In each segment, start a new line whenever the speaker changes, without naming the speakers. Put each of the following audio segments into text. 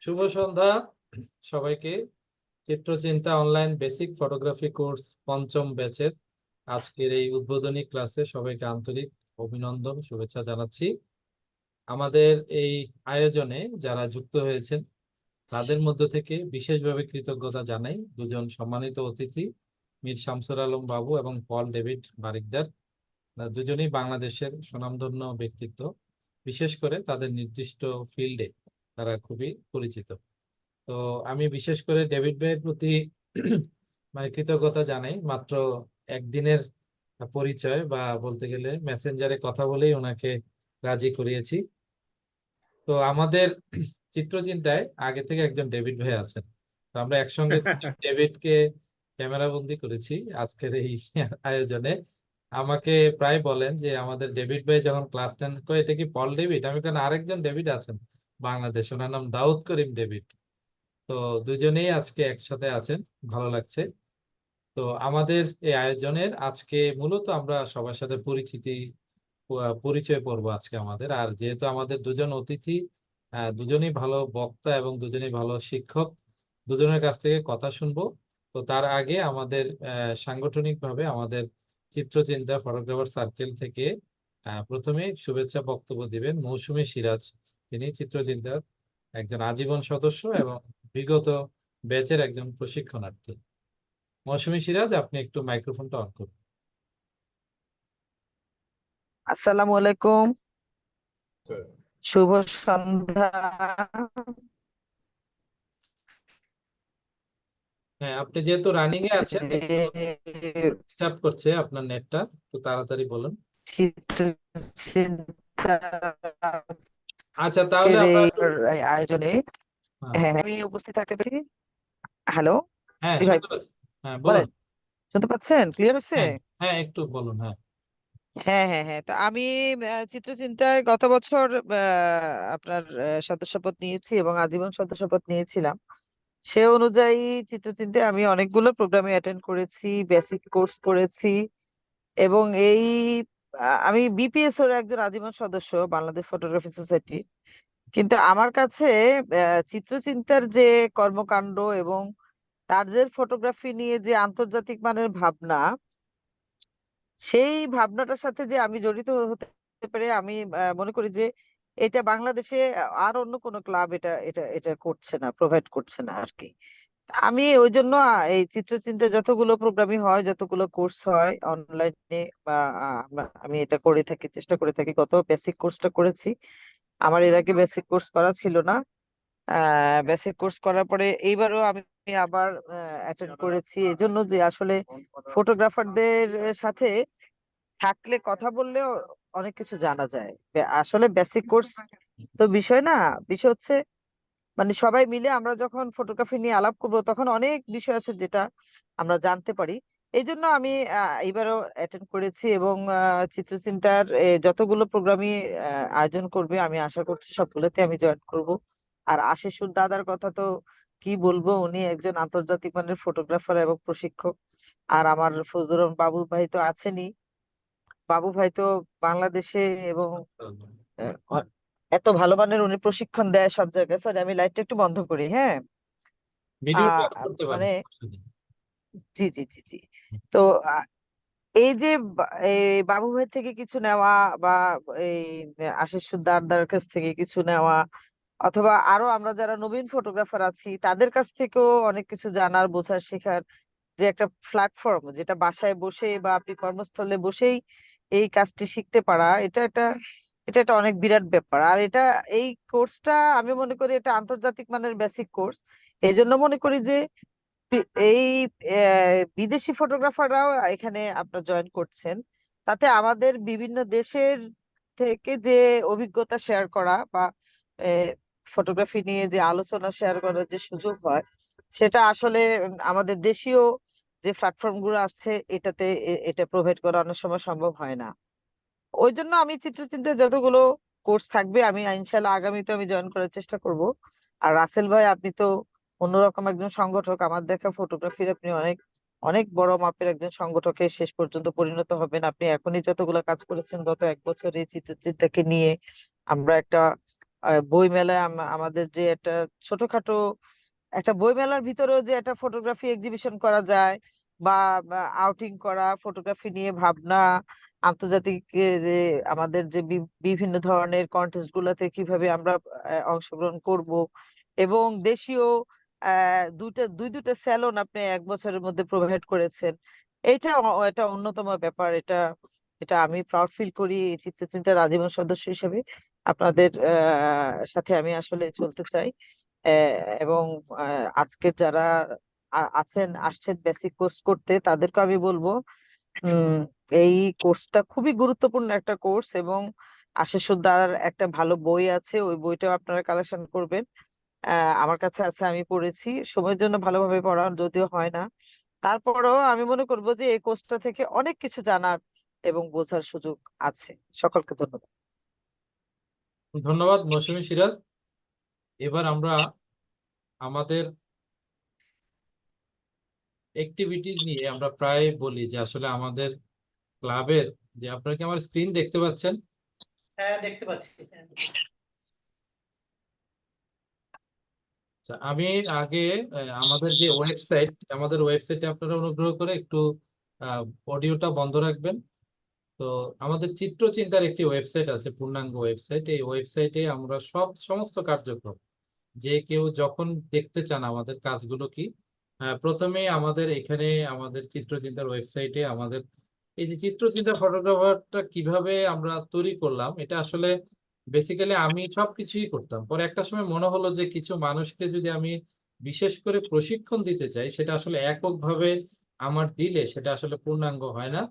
শুভ সন্ধ্যা সবাইকে। চিত্রচিন্তা online basic photography course পঞ্চম ব্যাচের আজকের এই উদ্বোধনী ক্লাসে সবাইকে আন্তরিক অভিনন্দন, শুভেচ্ছা জানাচ্ছি। আমাদের এই আয়োজনে যারা যুক্ত হয়েছেন তাদের মধ্য থেকে বিশেষভাবে কৃতজ্ঞতা জানাই দুজন সম্মানিত অতিথি, মীর শামসুল আলম বাবু এবং পল ডেভিড বারিকদার। দুজনেই বাংলাদেশের স্বনামধন্য ব্যক্তিত্ব, বিশেষ করে তাদের নির্দিষ্ট ফিল্ডে তারা খুবই পরিচিত। তো আমি বিশেষ করে ডেভিড ভাইয়ের প্রতি মানে কৃতজ্ঞতা জানাই। মাত্র একদিনের পরিচয়, বা বলতে গেলে মেসেঞ্জারে কথা বলেই ওনাকে রাজি করিয়েছি। তো আমাদের চিত্রচিন্তায় আগে থেকে একজন ডেভিড ভাই আছেন, তো আমরা একসঙ্গে ডেভিডকে ক্যামেরা বন্দি করেছি আজকের এই আয়োজনে। আমাকে প্রায় বলেন যে আমাদের ডেভিড ভাই যখন ক্লাস নেন, এটা কি পল ডেভিড? আমি কেন, আরেকজন ডেভিড আছেন বাংলাদেশ, ওনার নাম দাউদ করিম ডেভিড। তো দুজনেই আজকে একসাথে আছেন, ভালো লাগছে। তো আমাদের এই আয়োজনের আজকে মূলত আমরা সবার সাথে পরিচয় পর্ব আজকে আমাদের। আর যেহেতু আমাদের দুজন অতিথি দুজনেই ভালো বক্তা এবং দুজনেই ভালো শিক্ষক, দুজনের কাছ থেকে কথা শুনবো। তো তার আগে আমাদের সাংগঠনিকভাবে আমাদের চিত্রচিন্তা ফটোগ্রাফার সার্কেল থেকে প্রথমে শুভেচ্ছা বক্তব্য দিবেন মৌসুমী সিরাজ। তিনি চিত্রচিন্তার একজন আজীবন সদস্য এবং বিগত ব্যাচের একজন প্রশিক্ষণার্থী। মৌসুমী সিরাজ, আপনি একটু মাইক্রোফোনটা অন করুন।
আসসালামু আলাইকুম, শুভ সন্ধ্যা।
হ্যাঁ, আপনি যেহেতু রানিং এ আছেন,
যে
ডিস্টার্ব করছে আপনার নেটটা, একটু তাড়াতাড়ি বলুন।
চিত্রচিন্তা
আচ্ছা, তাহলে আমরা একটু
আয়োজনে আমি উপস্থিত থাকতে পারি। হ্যালো,
হ্যাঁ
জি ভাই
শুনতে পাচ্ছি। হ্যাঁ বলুন।
বলেন, শুনতে পাচ্ছেন? ক্লিয়ার হচ্ছে?
হ্যাঁ হ্যাঁ, একটু বলুন। হ্যাঁ
হ্যাঁ হ্যাঁ হ্যাঁ, তো আমি চিত্রচিন্তায় গত বছর আপনার সদস্যপদ নিয়েছি এবং আজীবন সদস্যপদ নিয়েছিলাম। সে অনুযায়ী চিত্রচিন্তায় আমি অনেকগুলো প্রোগ্রামে অ্যাটেন্ড করেছি, বেসিক কোর্স করেছি এবং আমি বিপিএস এর একজন আজীবন সদস্য, বাংলাদেশ ফটোগ্রাফি সোসাইটি। কিন্তু আমার কাছে চিত্রচিন্তার যে কর্মকাণ্ড এবং তাদের ফটোগ্রাফি নিয়ে যে আন্তর্জাতিক মানের ভাবনা, সেই ভাবনাটার সাথে যে আমি জড়িত হতে পেরে আমি মনে করি যে এটা বাংলাদেশে আর অন্য কোনো ক্লাব এটা এটা এটা করছে না, প্রোভাইড করছে না আর কি। আমি ওই জন্য এই চিত্রচিন্তা যতগুলো প্রোগ্রামই হয়, যতগুলো কোর্স হয় অনলাইনে বা আমি এটা করে থাকি, চেষ্টা করে থাকি। গত বেসিক কোর্সটা করেছি, আমার এর আগে বেসিক কোর্স করা ছিল না। বেসিক কোর্স করার পরে এইবারও আমি আবার অ্যাটেন্ড করেছি, এজন্য যে আসলে ফটোগ্রাফারদের সাথে থাকলে কথা বললেও অনেক কিছু জানা যায়। আসলে বেসিক কোর্স তো বিষয় না, বিষয় হচ্ছে মানে সবাই মিলে আমরা যখন ফটোগ্রাফি নিয়ে আলাপ করবো তখন অনেক বিষয় আছে যেটা আমরা জানতে পারি। এই জন্য আমি এবারও অ্যাটেন্ড করেছি এবং চিত্রচিন্তার যতগুলো প্রোগ্রামই আয়োজন করবে আমি আশা করছি সবগুলোতে আমি জয়েন করব। আর আশিসুর দাদার কথা তো কি বলবো, উনি একজন আন্তর্জাতিক মানের ফটোগ্রাফার এবং প্রশিক্ষক। আর আমার ফজলুর রহমান বাবু ভাই তো আছেনই। বাবু ভাই তো বাংলাদেশে এবং আহ, এত ভালো মানের উনি প্রশিক্ষণ দেয় সব জায়গায়। সরি, আমি লাইটটা একটু বন্ধ করি, হ্যাঁ।
ভিডিওটা অন করতে
মানে
পারেন।
জি জি জি জি। তো এই যে এই বাবু ভাই থেকে কিছু নেওয়া বা এই আশিস দাদার কাছ থেকে কিছু নেওয়া, অথবা আরো আমরা যারা নবীন ফটোগ্রাফার আছি তাদের কাছ থেকেও অনেক কিছু জানার, বোঝার, শেখার যে একটা প্ল্যাটফর্ম, যেটা বাসায় বসে বা আপনি কর্মস্থলে বসেই এই কাজটি শিখতে পারা, এটা একটা অনেক বিরাট ব্যাপার। আর এই কোর্সটা আমি মনে করি এটা আন্তর্জাতিক মানের বেসিক কোর্স। এই জন্য মনে করি যে এই বিদেশি ফটোগ্রাফাররাও এখানে আপনার জয়েন করছেন, তাতে আমাদের বিভিন্ন দেশের থেকে যে অভিজ্ঞতা শেয়ার করা বা ফটোগ্রাফি নিয়ে যে আলোচনা শেয়ার করার যে সুযোগ হয়, সেটা আসলে আমাদের দেশীয় যে প্ল্যাটফর্ম গুলো আছে এটাতে এটা প্রোভাইড করা অনেক সময় সম্ভব হয় না। ওই জন্য আমি চিত্রচিন্তায় যতগুলো কোর্স থাকবে আমি ইনশাল্লাহ আগামীতে আমি জয়েন করার চেষ্টা করব। আর রাসেল ভাই, আপনি তো অন্যরকম একজন সংগঠক, আমার দেখা ফটোগ্রাফির আপনি অনেক অনেক বড় মাপের একজন সংগঠকে শেষ পর্যন্ত পরিণত হবেন। আপনি এখনই যতগুলো কাজ করেছেন গত 1 বছর এই চিত্রচিন্তাকে নিয়ে, আমরা একটা বই মেলায় আমাদের যে একটা ছোটখাটো একটা বইমেলার ভিতরেও যে একটা ফটোগ্রাফি এক্সিবিশন করা যায়, বা আউটিং করা, ফটোগ্রাফি নিয়ে ভাবনা, আন্তর্জাতিক যে আমাদের যে বিভিন্ন ধরনের কন্টেস্ট গুলোতে কিভাবে আমরা অংশগ্রহণ করব, এবং দেশীয় দুইটা স্যালন আপনি 1 বছরের মধ্যে প্রোভাইড করেছেন। এটা এটা অন্যতম ব্যাপার। এটা এটা আমি প্রাউড ফিল করি এই চিত্রচিন্তার আজীবন সদস্য হিসেবে। আপনাদের সাথে আমি আসলে চলতে চাই। এবং আজকের যারা আসছেন বেসিক কোর্স করতে, তাদেরকে আমি বলবো উম এই কোর্সটা খুবই গুরুত্বপূর্ণ একটা কোর্স, এবং আশিস সুদ্দার একটা ভালো বই আছে, ওই বইটাও আপনারা কালেকশন করবেন। আমার কাছে আছে, আমি পড়েছি। সময়ের জন্য ভালোভাবে পড়া যদিও হয় না, তারপরেও আমি মনে করবো যে এই কোর্সটা থেকে অনেক কিছু জানার এবং বোঝার সুযোগ আছে। সকলকে ধন্যবাদ।
ধন্যবাদ মৌসুমী সিরাজ। এবার আমরা আমাদের অ্যাক্টিভিটিস নিয়ে আমরা প্রায় বলি যে আসলে আমাদের ক্লাবের, যে আপনারা কি আমার স্ক্রিন দেখতে পাচ্ছেন?
হ্যাঁ, দেখতে পাচ্ছি।
আচ্ছা, আমি আগে আমাদের যে ওয়েবসাইট, আমাদের ওয়েবসাইটে আপনারা অনুগ্রহ করে একটু অডিওটা বন্ধ রাখবেন। তো আমাদের চিত্রচিন্তার একটি ওয়েবসাইট আছে, পূর্ণাঙ্গ ওয়েবসাইট। এই ওয়েবসাইটে আমরা সমস্ত কার্যক্রম, যে কেউ যখন দেখতে চান আমাদের কাজগুলো কি, প্রথমে আমাদের এখানে আমাদের চিত্রচিন্তার ওয়েবসাইটে আমাদের এই যে চিত্রচিন্তা ফটোগ্রাফারটা কিভাবে আমরা তৈরি করলাম, এটা আসলে বেসিক্যালি আমি সবকিছুই করতাম। পরে একটা সময় মনে হলো যে কিছু মানুষকে যদি আমি বিশেষ করে প্রশিক্ষণ দিতে চাই, সেটা আসলে এককভাবে আমার দিলে সেটা আসলে পূর্ণাঙ্গ হয় না।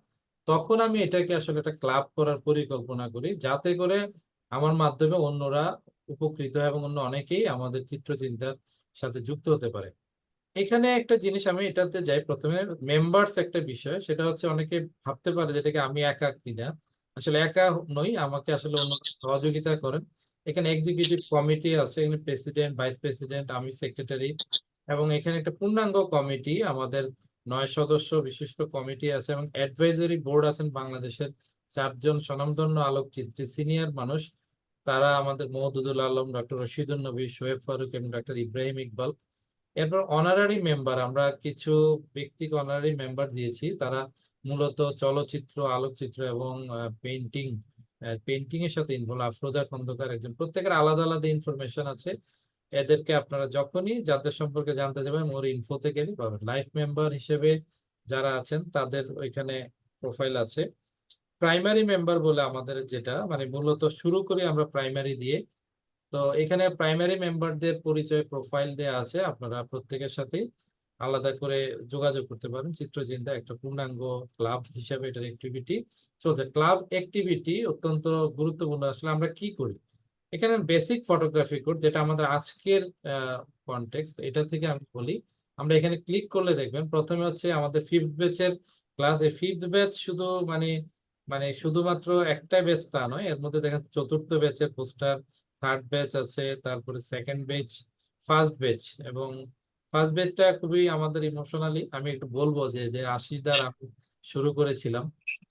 তখন আমি এটাকে আসলে একটা ক্লাব করার পরিকল্পনা করি, যাতে করে আমার মাধ্যমে অন্যরা উপকৃত হয় এবং অন্য অনেকেই আমাদের চিত্রচিন্তার সাথে যুক্ত হতে পারে। এখানে একটা জিনিস, আমি এটাতে যাই প্রথমে। মেম্বার্স একটা বিষয়, সেটা হচ্ছে অনেকে ভাবতে পারে যেটাকে আমি একা কিনা। আসলে একা নই, আমাকে আসলে অন্য সহযোগিতা করেন। এখানে এক্সিকিউটিভ কমিটি আছে, এখানে প্রেসিডেন্ট, ভাইস প্রেসিডেন্ট, আমি সেক্রেটারি, এবং এখানে একটা পূর্ণাঙ্গ কমিটি, আমাদের 9 সদস্য বিশিষ্ট কমিটি আছে, এবং অ্যাডভাইজারি বোর্ড আছেন বাংলাদেশের 4জন স্বনামধন্য আলোকচিত্রী সিনিয়র মানুষ। তারা আমাদের মওদুদুল আলম, ডক্টর রশিদুন নবী, শোয়েব ফারুক এবং ডক্টর ইব্রাহিম ইকবাল। এরপর অনারারি মেম্বার, আমরা কিছু ব্যক্তিকে অনারারি মেম্বার দিয়েছি। তারা মূলত চলচ্চিত্র, আলোকচিত্র এবং পেইন্টিং পেইন্টিং এর সাথে ইনভলভ। আফরোজা খন্দকার একজন, প্রত্যেকের আলাদা আলাদা ইনফরমেশন আছে। এদেরকে আপনারা যখনই যাদের সম্পর্কে জানতে যাবেন মোর ইনফোতে গেলে পাবেন। লাইফ মেম্বার হিসেবে যারা আছেন তাদের ওইখানে প্রোফাইল আছে। প্রাইমারি মেম্বার বলে আমাদের যেটা, মানে মূলত শুরু করি আমরা প্রাইমারি দিয়ে। তো এখানে প্রাইমারি মেম্বারদের পরিচয় প্রোফাইল দেয়া আছে, আপনারা প্রত্যেকের সাথে আলাদা করে যোগাযোগ করতে পারেন। চিত্রচিন্তা একটা পূর্ণাঙ্গ ক্লাব হিসেবে এটার অ্যাক্টিভিটি চলছে। ক্লাব অ্যাক্টিভিটি অত্যন্ত গুরুত্বপূর্ণ। আসলে আমরা কি করি এখানে, বেসিক ফটোগ্রাফি কোর্স, যেটা আমাদের আজকের কনটেক্সট, এটা থেকে আমি বলি। আমরা এখানে ক্লিক করলে দেখবেন প্রথমে হচ্ছে আমাদের 5th ব্যাচের ক্লাস। এই 5th ব্যাচ শুধু মানে মানে শুধুমাত্র একটা ব্যাচ তা নয়, এর মধ্যে দেখেন 4th ব্যাচের পোস্টার, 3rd ব্যাচ আছে, তারপরে 2nd ব্যাচ, 1st ব্যাচ। এবং 1st ব্যাচটা খুবই আমাদের ইমোশনালি, আমি একটু বলবো যে যে আশিদার আমি শুরু করেছিলাম।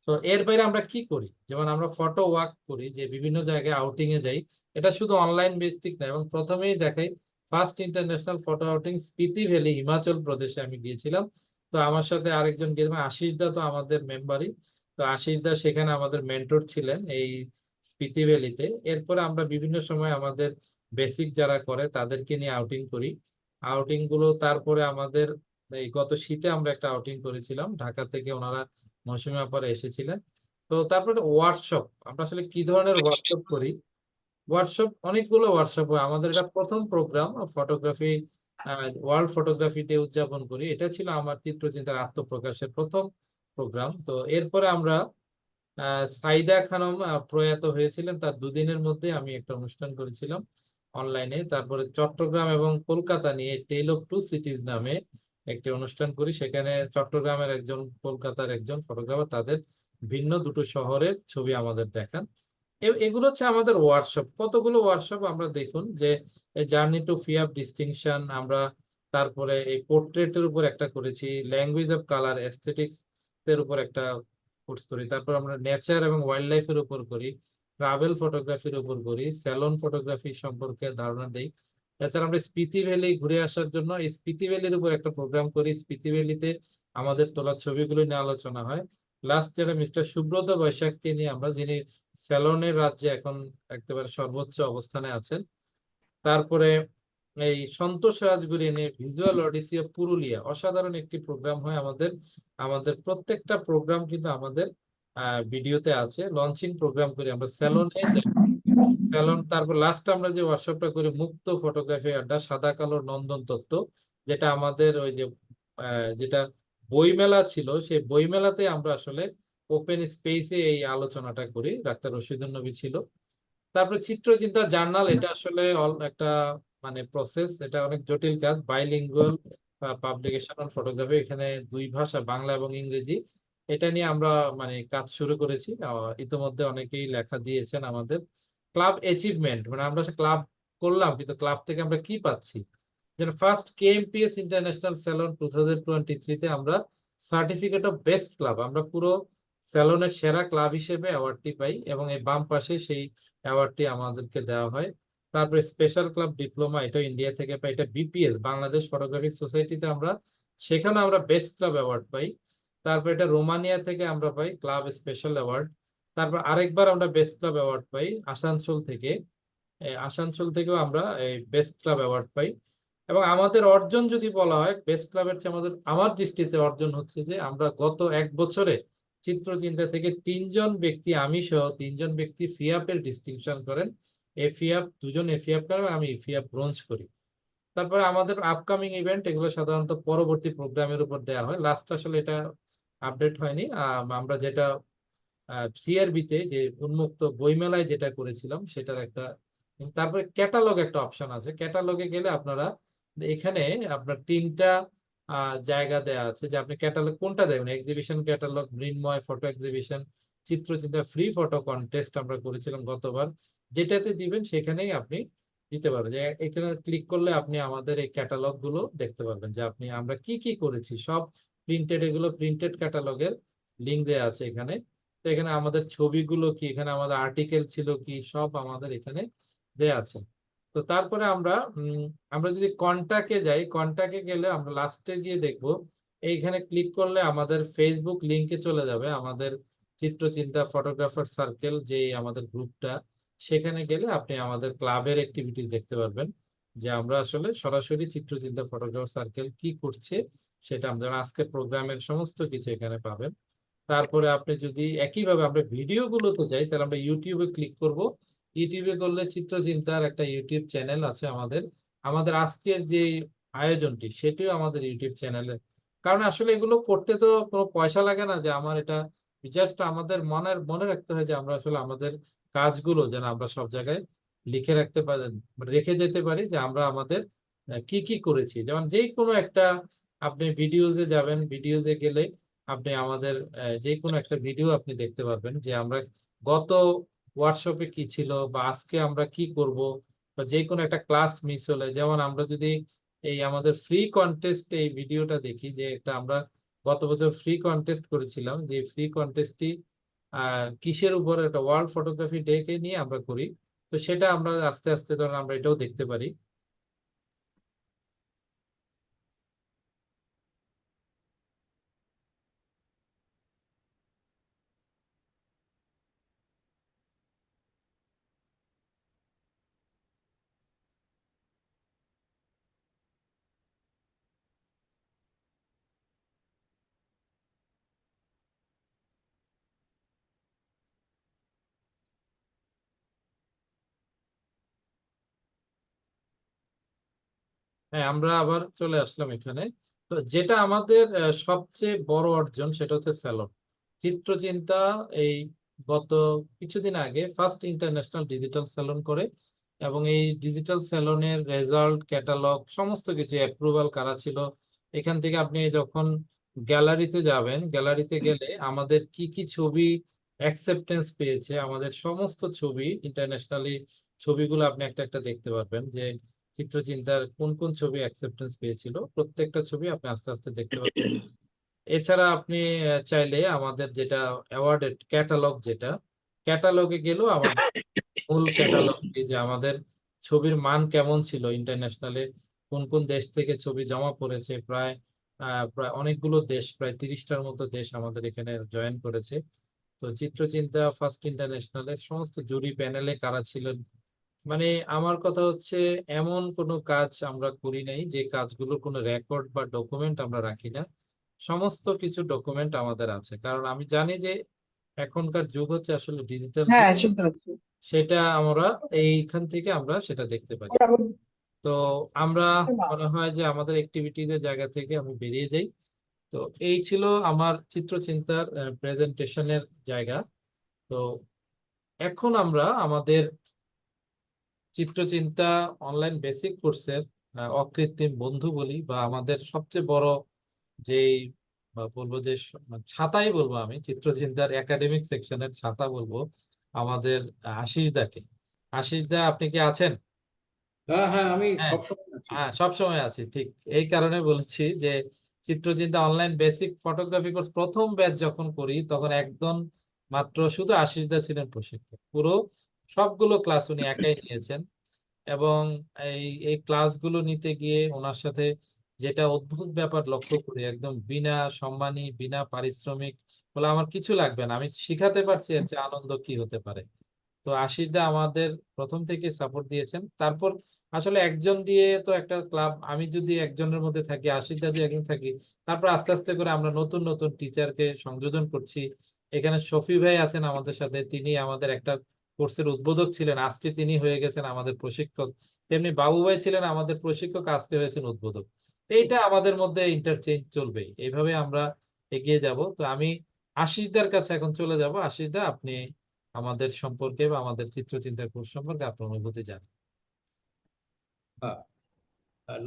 তো এর বাইরে আমরা কি করি, যেমন আমরা ফটো ওয়াক করি, যে বিভিন্ন জায়গায় আউটিং এ যাই। এটা শুধু অনলাইন ভিত্তিক না, এবং প্রথমেই দেখাই first international photo outing Spiti valley, Himachal প্রদেশে আমি গিয়েছিলাম। তো আমার সাথে আরেকজন গিয়েছিলাম, আশিস দা, তো আমাদের মেম্বারই। তো আশিস দা সেখানে আমাদের মেন্টর ছিলেন এই স্পিতি ভ্যালিতে। এরপরে আমরা বিভিন্ন সময় আমাদের বেসিক যারা করে তাদেরকে নিয়ে আউটিং করি। আউটিং গুলো তারপরে আমাদের এই গত শীতে আমরা একটা আউটিং করেছিলাম, ঢাকা থেকে ওনারা মৌসুমী আপারা এসেছিলেন। তো তারপরে ওয়ার্কশপ, আমরা আসলে কি ধরনের ওয়ার্কশপ করি। ওয়ার্কশপ, অনেকগুলো ওয়ার্কশপ হয় আমাদের। এটা প্রথম program photography, world photography day উদযাপন করি। এটা ছিল আমার চিত্রচিন্তার আত্মপ্রকাশের প্রথম প্রোগ্রাম। তো এরপরে আমরা সাইদা খানম প্রয়াত হয়েছিলেন, তার 2 দিনের মধ্যে আমি একটা অনুষ্ঠান করেছিলাম অনলাইনে। তারপরে চট্টগ্রাম এবং কলকাতা নিয়ে টেল অফ টু সিটিজ নামে একটি অনুষ্ঠান করি। সেখানে চট্টগ্রামের একজন, কলকাতার একজন ফটোগ্রাফার, তাদের ভিন্ন দুটো শহরের ছবি আমাদের দেখান। এগুলো হচ্ছে আমাদের ওয়ার্কশপ। কতগুলো ওয়ার্কশপ আমরা দেখুন, যে journey to free of distinction, আমরা তারপরে এই পোর্ট্রেটের উপর একটা করেছি, ল্যাঙ্গুয়েজ অফ কালার এস্থেটিক্স এর উপর একটা কোর্স করি, তারপর আমরা নেচার এবং ওয়াইল্ড লাইফের উপর করি, ট্রাভেল ফটোগ্রাফির উপর করি, স্যালন ফটোগ্রাফি সম্পর্কে ধারণা দেই। এছাড়া আমরা স্পিতি ভ্যালি ঘুরে আসার জন্য এই স্পিতি ভ্যালির উপর একটা প্রোগ্রাম করি, স্পিতি ভ্যালিতে আমাদের তোলা ছবিগুলো নিয়ে আলোচনা হয়। লাস্ট যেটা মিস্টার সুব্রত বৈশাখকে নিয়ে আমরা, যিনি স্যালনের রাজ্যে এখন একেবারে সর্বোচ্চ অবস্থানে আছেন। তারপরে এই সন্তোষ রাজগুরি নিয়ে ভিজুয়াল ওডিসি অফ পুরুলিয়া, অসাধারণ একটি প্রোগ্রাম হয় আমাদের। আমাদের প্রত্যেকটা প্রোগ্রাম কিন্তু আমাদের ভিডিওতে আছে। লঞ্চিং প্রোগ্রাম করি আমরা স্যালনে যাই, স্যালন। তারপর লাস্ট আমরা যে ওয়ার্কশপটা করি মুক্ত ফটোগ্রাফি আড্ডা, সাদা কালো নন্দন তত্ত্ব, যেটা আমাদের ওই যে যেটা বইমেলা ছিল, সেই বইমেলাতে আমরা আসলে ওপেন স্পেসে এই আলোচনাটা করি, ডাক্তার রশিদুন নবী ছিল। তারপরে চিত্রচিন্তা জার্নাল, এটা আসলে একটা মানে প্রসেস, এটা অনেক জটিল কাজ, বাইলিঙ্গুয়াল পাবলিকেশন অন ফটোগ্রাফি, এখানে দুই ভাষা বাংলা এবং ইংরেজি, এটা নিয়ে আমরা মানে কাজ শুরু করেছি। ইতিমধ্যে অনেকেই লেখা দিয়েছেন আমাদের। ক্লাব অ্যাচিভমেন্ট, মানে আমরা ক্লাব করলাম কিন্তু ক্লাব থেকে আমরা কি পাচ্ছি, যেটা ফার্স্ট কেএমপিএস ইন্টারন্যাশনাল স্যালন 2023-তে আমরা সার্টিফিকেট অফ বেস্ট ক্লাব, আমরা পুরো স্যালনের সেরা ক্লাব হিসেবে অ্যাওয়ার্ডটি পাই, এবং এই বাম পাশে সেই অ্যাওয়ার্ডটি আমাদেরকে দেওয়া হয়। তারপরে স্পেশাল ক্লাব ডিপ্লোমা, এটা ইন্ডিয়া থেকে পাই, এটা বিপিএল বাংলাদেশ ফটোগ্রাফিক সোসাইটিতে আমরা, সেখানে আমরা বেস্ট ক্লাব অ্যাওয়ার্ড পাই। তারপর এটা রোমানিয়া থেকে আমরা পাই ক্লাব স্পেশাল অ্যাওয়ার্ড। তারপর আরেকবার আমরা বেস্ট ক্লাব অ্যাওয়ার্ড পাই আসানসোল থেকে, আসানসোল থেকেও আমরা এই বেস্ট ক্লাব অ্যাওয়ার্ড পাই। এবং আমাদের অর্জন যদি বলা হয় বেস্ট ক্লাবের চেয়ে আমাদের, আমার দৃষ্টিতে অর্জন হচ্ছে যে আমরা গত এক বছরে চিত্রচিন্তা থেকে 3জন ব্যক্তি, আমি সহ 3জন ব্যক্তি ফিয়াপের ডিস্টিংশন করেন। এফিয়াপ 2জন এফিয়াপ করেন, আমি এফিয়াপ ব্রোঞ্জ করি। তারপরে আমাদের আপকামিং ইভেন্ট, এগুলো সাধারণত পরবর্তী প্রোগ্রামের উপর দেওয়া হয়। লাস্ট আসলে এটা আপডেট হয়নি। আমরা যেটা সিআরবিতে যে উন্মুক্ত বইমেলায় যেটা করেছিলাম সেটার একটা, তারপরে ক্যাটালগ একটা অপশন আছে। ক্যাটালগে গেলে আপনারা এখানে আপনার 3টা জায়গা দেয়া আছে যে আপনি ক্যাটালগ কোনটা দেবেন, exhibition catalogue, Mrinmoy photo exhibition, Chitrachinta free photo contest আমরা করেছিলাম গতবার, যেটাতে দিবেন সেখানেই আপনি দিতে পারবেন। যে এখানে ক্লিক করলে আপনি আমাদের এই ক্যাটালগ গুলো দেখতে পারবেন, যে আপনি আমরা কি কি করেছি সব প্রিন্টেড, এগুলো প্রিন্টেড ক্যাটালগের লিঙ্ক দেওয়া আছে এখানে। তো এখানে আমাদের ছবিগুলো কি, এখানে আমাদের আর্টিকেল ছিল কি, সব আমাদের এখানে দেয়া আছে। তো তারপরে আমরা যদি কন্টাক্টে যাই, কন্টাক্টে গেলে আমরা লাস্টে গিয়ে দেখব, এইখানে ক্লিক করলে আমাদের ফেসবুক লিংকে চলে যাবে আমাদের চিত্রচিন্তা ফটোগ্রাফার সার্কেল, যে আমাদের গ্রুপটা, সেখানে গেলে আপনি আমাদের ক্লাবের অ্যাক্টিভিটি দেখতে পারবেন, যে আমরা আসলে সরাসরি চিত্রচিন্তা ফটোগ্রাফার সার্কেল কি করছে সেটা আমরা আজকের প্রোগ্রামের সমস্ত কিছু এখানে পাবেন। তারপরে আপনি যদি একইভাবে আমরা ভিডিও গুলোতে যাই, তাহলে আমরা ইউটিউবে ক্লিক করব। ইউটিউবে করলে চিত্রচিন্তার একটা ইউটিউব চ্যানেল আছে আমাদের। আমাদের আজকের যে আয়োজনটি সেটিও আমাদের ইউটিউব চ্যানেলে, কারণ আসলে এগুলো করতে তো কোনো পয়সা লাগে না, যে আমার এটা জাস্ট আমাদের মনে রাখতে হয় যে আমরা আসলে আমাদের কাজগুলো যেন আমরা সব জায়গায় লিখে রাখতে পারি, রেখে যেতে পারি, যে আমরা আমাদের কি কি করেছি। যেমন যে কোনো একটা, আপনি ভিডিওজে যাবেন, ভিডিওজে গেলে আপনি আমাদের যে কোনো একটা ভিডিও আপনি দেখতে পারবেন, যে আমরা গত ওয়ার্কশপে কি ছিল বা আজকে আমরা কি করব, বা যে কোনো একটা ক্লাস মিস হলে, যেমন আমরা যদি এই আমাদের ফ্রি কন্টেস্ট এই ভিডিওটা দেখি, যে একটা আমরা গত বছর ফ্রি কন্টেস্ট করেছিলাম, যে ফ্রি কন্টেস্টটি কিসের উপর, একটা ওয়ার্ল্ড ফটোগ্রাফি ডে কে নিয়ে আমরা করি। তো সেটা আমরা আস্তে আস্তে ধরেন আমরা এটাও দেখতে পারি। হ্যাঁ, আমরা আবার চলে আসলাম এখানে। তো যেটা আমাদের সবচেয়ে বড় অর্জন সেটা হচ্ছে স্যালন চিত্রচিন্তা। এই গত কিছুদিন আগে ফার্স্ট ইন্টারন্যাশনাল ডিজিটাল স্যালন করে, এবং এই ডিজিটাল স্যালনের রেজাল্ট, ক্যাটালগ, সমস্ত কিছু অ্যাপ্রুভাল কারা ছিল, এখান থেকে আপনি যখন গ্যালারিতে যাবেন, গ্যালারিতে গেলে আমাদের কি কি ছবি অ্যাকসেপ্টেন্স পেয়েছে, আমাদের সমস্ত ছবি ইন্টারন্যাশনালি ছবিগুলো আপনি একটা একটা দেখতে পারবেন, যে চিত্রচিন্তার কোন কোন ছবি অ্যাকসেপ্টেন্স পেয়েছিল প্রত্যেকটা ছবি আপনি আস্তে আস্তে দেখতে পাচ্ছেন। এছাড়া আপনি চাইলে আমাদের যেটা অ্যাওয়ার্ডের ক্যাটালগ, যেটা ক্যাটালগে গেলেও আমাদের মূল ক্যাটালগ, যে আমাদের ছবির মান কেমন ছিল ইন্টারন্যাশনালে, কোন কোন দেশ থেকে ছবি জমা পড়েছে, প্রায় অনেকগুলো দেশ, প্রায় 30টার মতো দেশ আমাদের এখানে জয়েন করেছে। তো চিত্রচিন্তা ফার্স্ট ইন্টারন্যাশনালের সমস্ত জুরি প্যানেলে কারা ছিলেন, মানে আমার কথা হচ্ছে এমন কোনো কাজ আমরা করি নাই যে কাজগুলোর কোনো রেকর্ড বা ডকুমেন্ট আমরা রাখি না। সমস্ত কিছু ডকুমেন্ট আমাদের আছে, কারণ আমি জানি যে এখনকার যুগ হচ্ছে আসলে ডিজিটাল যুগ।
হ্যাঁ, শুনতে পাচ্ছি।
সেটা আমরা এইখান থেকে আমরা সেটা দেখতে পারি। তো আমরা মনে হয় যে আমাদের অ্যাক্টিভিটিদের জায়গা থেকে আমি বেরিয়ে যাই। তো এই ছিল আমার চিত্রচিন্তার প্রেজেন্টেশনের জায়গা। তো এখন আমরা আমাদের চিত্রচিন্তা অনলাইন বেসিক কোর্সের অকৃত্রিম বন্ধু বলি, বা আমাদের সবচেয়ে বড় যেই বা বলবো যে মানে ছাতাই বলবো, আমি চিত্রচিন্তার একাডেমিক সেকশনের ছাতা বলবো আমাদের আশিস দাকে। আশিস দা, আপনি কি আছেন?
হ্যাঁ হ্যাঁ, আমি
হ্যাঁ,
সবসময় আছি।
হ্যাঁ, সবসময় আছি, ঠিক এই কারণে বলছি যে চিত্রচিন্তা অনলাইন বেসিক ফটোগ্রাফি কোর্স প্রথম ব্যাচ যখন করি তখন একদম মাত্র শুধু আশিস দা ছিলেন প্রশিক্ষক, পুরো সবগুলো ক্লাস উনি একাই নিয়েছেন। এবং এই এই ক্লাসগুলো নিতে গিয়ে ওনার সাথে যেটা অদ্ভুত ব্যাপার লক্ষ্য করি, একদম বিনা সম্মানী, বিনা পারিশ্রমিক, বলে আমার কিছু লাগবে না, আমি শিখাতে পারছি, এর চেয়ে আনন্দ কি হতে পারে। তো আশিস দা আমাদের প্রথম থেকে সাপোর্ট দিয়েছেন। তারপর আসলে একজন দিয়ে তো একটা ক্লাব, আমি যদি একজনের মধ্যে থাকি, আশিস দা যদি একজন থাকি, তারপর আস্তে আস্তে করে আমরা নতুন নতুন টিচারকে সংযোজন করছি। এখানে শফি ভাই আছেন আমাদের সাথে, তিনি আমাদের একটা কোর্সের উদ্বোধক ছিলেন, আজকে তিনি হয়ে গেছেন আমাদের প্রশিক্ষক। তেমনি বাবু ভাই ছিলেন আমাদের প্রশিক্ষক, আজকে হয়েছেন উদ্বোধক। এইটা আমাদের মধ্যে ইন্টারচেঞ্জ চলবে, এইভাবে আমরা এগিয়ে যাব। তো আমি আশিস দার কাছে এখন চলে যাব। আশিস দা, আপনি আমাদের সম্পর্কে বা আমাদের চিত্রচিন্তার কোর্স সম্পর্কে আপনার অনুভূতি জানেন।
হ্যাঁ,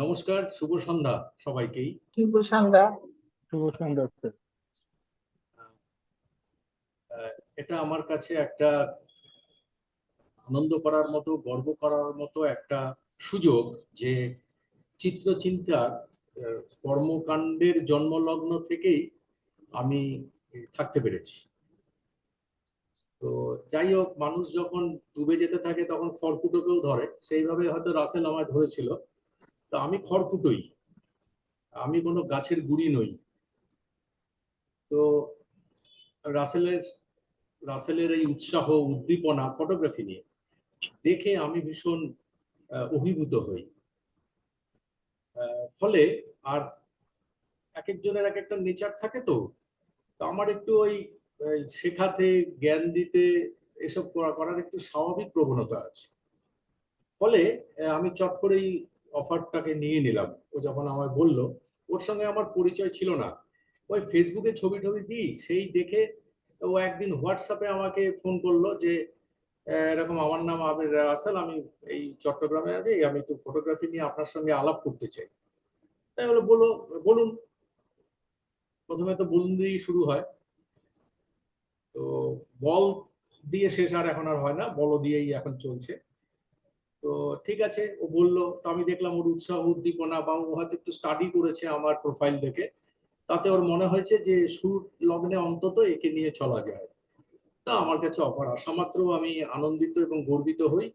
নমস্কার, শুভ সন্ধ্যা সবাইকেই।
শুভ সন্ধ্যা।
শুভ সন্ধ্যা স্যার।
এটা আমার কাছে একটা আনন্দ করার মতো, গর্ব করার মতো একটা সুযোগ যে চিত্রচিন্তার কর্মকাণ্ডের জন্মলগ্ন থেকেই আমি থাকতে পেরেছি। তো যাই হোক, মানুষ যখন ডুবে যেতে থাকে তখন খড়কুটোকেও ধরে, সেইভাবে হয়তো রাসেল আমায় ধরেছিল। তো আমি খড়কুটোই, আমি কোনো গাছের গুড়ি নই। তো রাসেলের রাসেলের এই উৎসাহ, উদ্দীপনা ফটোগ্রাফি নিয়ে দেখে আমি ভীষণ অভিভূত হই। ফলে আর এক একজনের এক একটা নেচার থাকে, তো আমার একটু ওই শেখাতে, জ্ঞান দিতে, এসব করার একটু স্বাভাবিক প্রবণতা আছে। ফলে আমি চট করেই অফারটাকে নিয়ে নিলাম। ও যখন আমায় বলল, ওর সঙ্গে আমার পরিচয় ছিল না, ওই ফেসবুকে ছবি টবি দিই, সেই দেখে ও একদিন হোয়াটসঅ্যাপে আমাকে ফোন করলো যে এরকম আমার নাম আবির রাসেল, আমি এই চট্টগ্রামে আছি, আমি একটু ফটোগ্রাফি নিয়ে আপনার সঙ্গে আলাপ করতে চাই। তাই বলে বলুন। প্রথমে তো বলুন দিয়েই শুরু হয়। তো বল দিয়ে শেষ আর এখন আর হয় না, বল দিয়েই এখন চলছে। তো ঠিক আছে, ও বললো, তো আমি দেখলাম ওর উৎসাহ, উদ্দীপনা, বা ও হয়তো একটু স্টাডি করেছে আমার প্রোফাইল দেখে, তাতে ওর মনে হয়েছে যে শুরু লগ্নে অন্তত একে নিয়ে চলা যায়। তা আমার কাছে অফার আসা মাত্র আমি আনন্দিত এবং গর্বিত হই,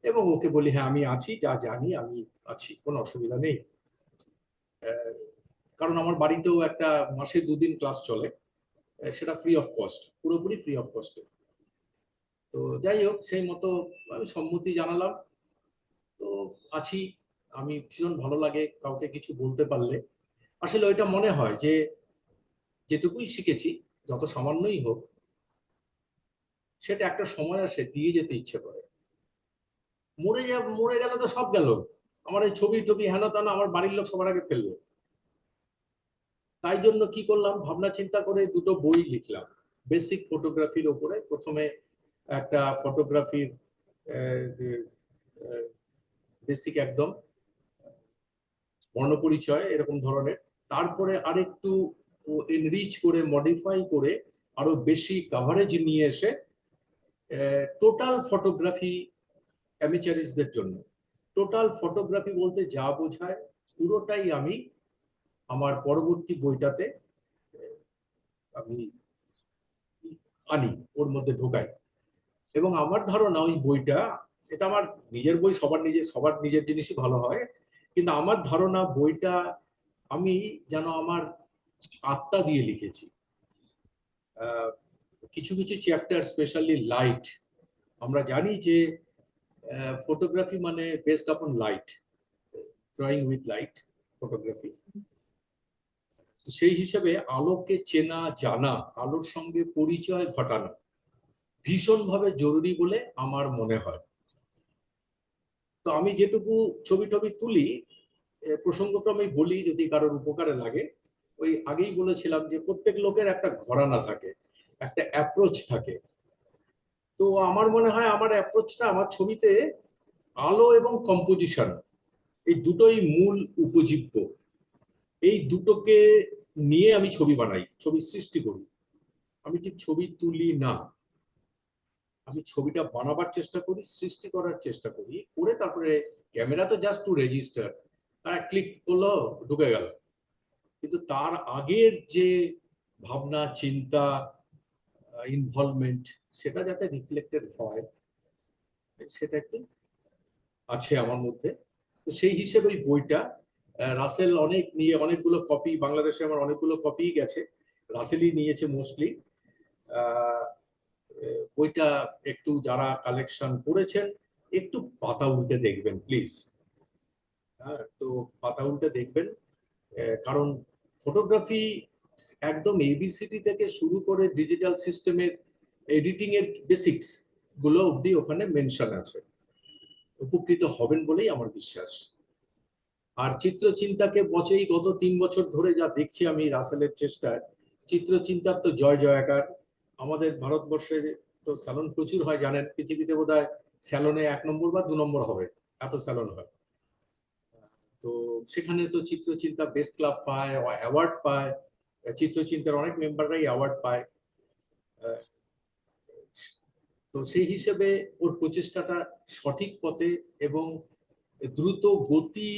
এবং ওকে বলি হ্যাঁ আমি আছি, যা জানি আমি আছি, কোনো অসুবিধা নেই। কারণ আমার বাড়িতেও একটা মাসে 2 দিন ক্লাস চলে, সেটা ফ্রি অফ কস্ট, পুরোপুরি ফ্রি অফ কস্টে। তো যাই হোক, সেই মতো আমি সম্মতি জানালাম। তো আছি। আমি ভীষণ ভালো লাগে কাউকে কিছু বলতে পারলে। আসলে ওইটা মনে হয় যে যেটুকুই শিখেছি, যত সামান্যই হোক, সেটা একটা সময় আসে দিয়ে যেতে ইচ্ছে করে। মরে গেলে তো সব গেল, আমার এই ছবি টবি হেন তেন আমার বাড়ির লোক সবার আগে ফেললো। তাই জন্য কি করলাম, ভাবনা চিন্তা করে 2টো বই লিখলাম বেসিক ফটোগ্রাফির ওপরে। প্রথমে একটা ফটোগ্রাফির বেসিক একদম বর্ণপরিচয় এরকম ধরনের, তারপরে আরেকটু এনরিচ করে, মডিফাই করে, আরো বেশি কভারেজ নিয়ে এসে টোটাল ফটোগ্রাফি অ্যামেচারিস্টদের জন্য, টোটাল ফটোগ্রাফি বলতে যা বোঝায় পুরোটাই আমি আমার পরবর্তী বইটাতে আমি আনি, ওর মধ্যে ঢোকাই। এবং আমার ধারণা ওই বইটা, এটা আমার নিজের বই, সবার নিজের জিনিসই ভালো হয়, কিন্তু আমার ধারণা বইটা আমি যেন আমার আত্মা দিয়ে লিখেছি। কিছু কিছু চ্যাপ্টার, স্পেশালি লাইট, আমরা জানি যে ফটোগ্রাফি মানে বেসড আপন light, drawing with light photography. সেই হিসেবে আলোকে চেনা জানা, আলোর সঙ্গে পরিচয় ঘটানো ভীষণভাবে জরুরি বলে আমার মনে হয়। তো আমি যেটুকু ছবি টবি তুলি, প্রসঙ্গক্রমে বলি যদি কারোর উপকারে লাগে। ওই আগেই বলেছিলাম যে প্রত্যেক লোকের একটা ঘরানা থাকে, একটা অ্যাপ্রোচ থাকে। তো আমার মনে হয় আমার অ্যাপ্রোচটা, আমার ছবিতে আলো এবং কম্পোজিশন এই দুটোই মূল উপজীব্য। এই দুটোকে নিয়ে আমি ছবি বানাই, ছবি সৃষ্টি করি। আমি ঠিক ছবি তুলি না, আমি ছবিটা বানাবার চেষ্টা করি, সৃষ্টি করার চেষ্টা করি, করে তারপরে ক্যামেরা তো জাস্ট টু রেজিস্টার, ক্লিক করলো ঢুকে গেল। কিন্তু তার আগের যে ভাবনা চিন্তা, ইনভলভমেন্ট, সেটা যাতে রিফ্লেক্টেড হয়, সেটা একটু আছে আমার মধ্যে। তো সেই হিসেবে ওই বইটা রাসেল অনেকগুলো কপি, বাংলাদেশে আমার অনেকগুলো কপি গেছে, রাসেলই নিয়েছে মোস্টলি। বইটা একটু যারা কালেকশন করেছেন একটু পাতা উল্টে দেখবেন প্লিজ। তো পাতা উল্টে দেখবেন, কারণ ফটোগ্রাফি একদম এবিসিডি থেকে শুরু করে ডিজিটাল সিস্টেমের এডিটিং এর বেসিক্স গুলো অব্দি ওখানে মেনশন আছে। উপকৃত হবেন বলেই আমার বিশ্বাস। আর চিত্রচিন্তাকে বচেই গত 3 বছর ধরে যা দেখছি আমি রাসেলের চেষ্টায়, চিত্রচিন্তার তো জয় জয়কার। আমাদের ভারতবর্ষে তো স্যালন প্রচুর হয়, জানেন, পৃথিবীতে বোধহয় স্যালনে 1 নম্বর বা 2 নম্বর হবে, এত স্যালন হয়। তো সেখানে তো চিত্রচিন্তা বেস্ট ক্লাব পায়, অ্যাওয়ার্ড পায়, চিত্রচিন্তার অনেক মেম্বাররাই অ্যাওয়ার্ড পায়। তো সেই হিসেবে ওর প্রচেষ্টাটা সঠিক পথে এবং দ্রুত গতি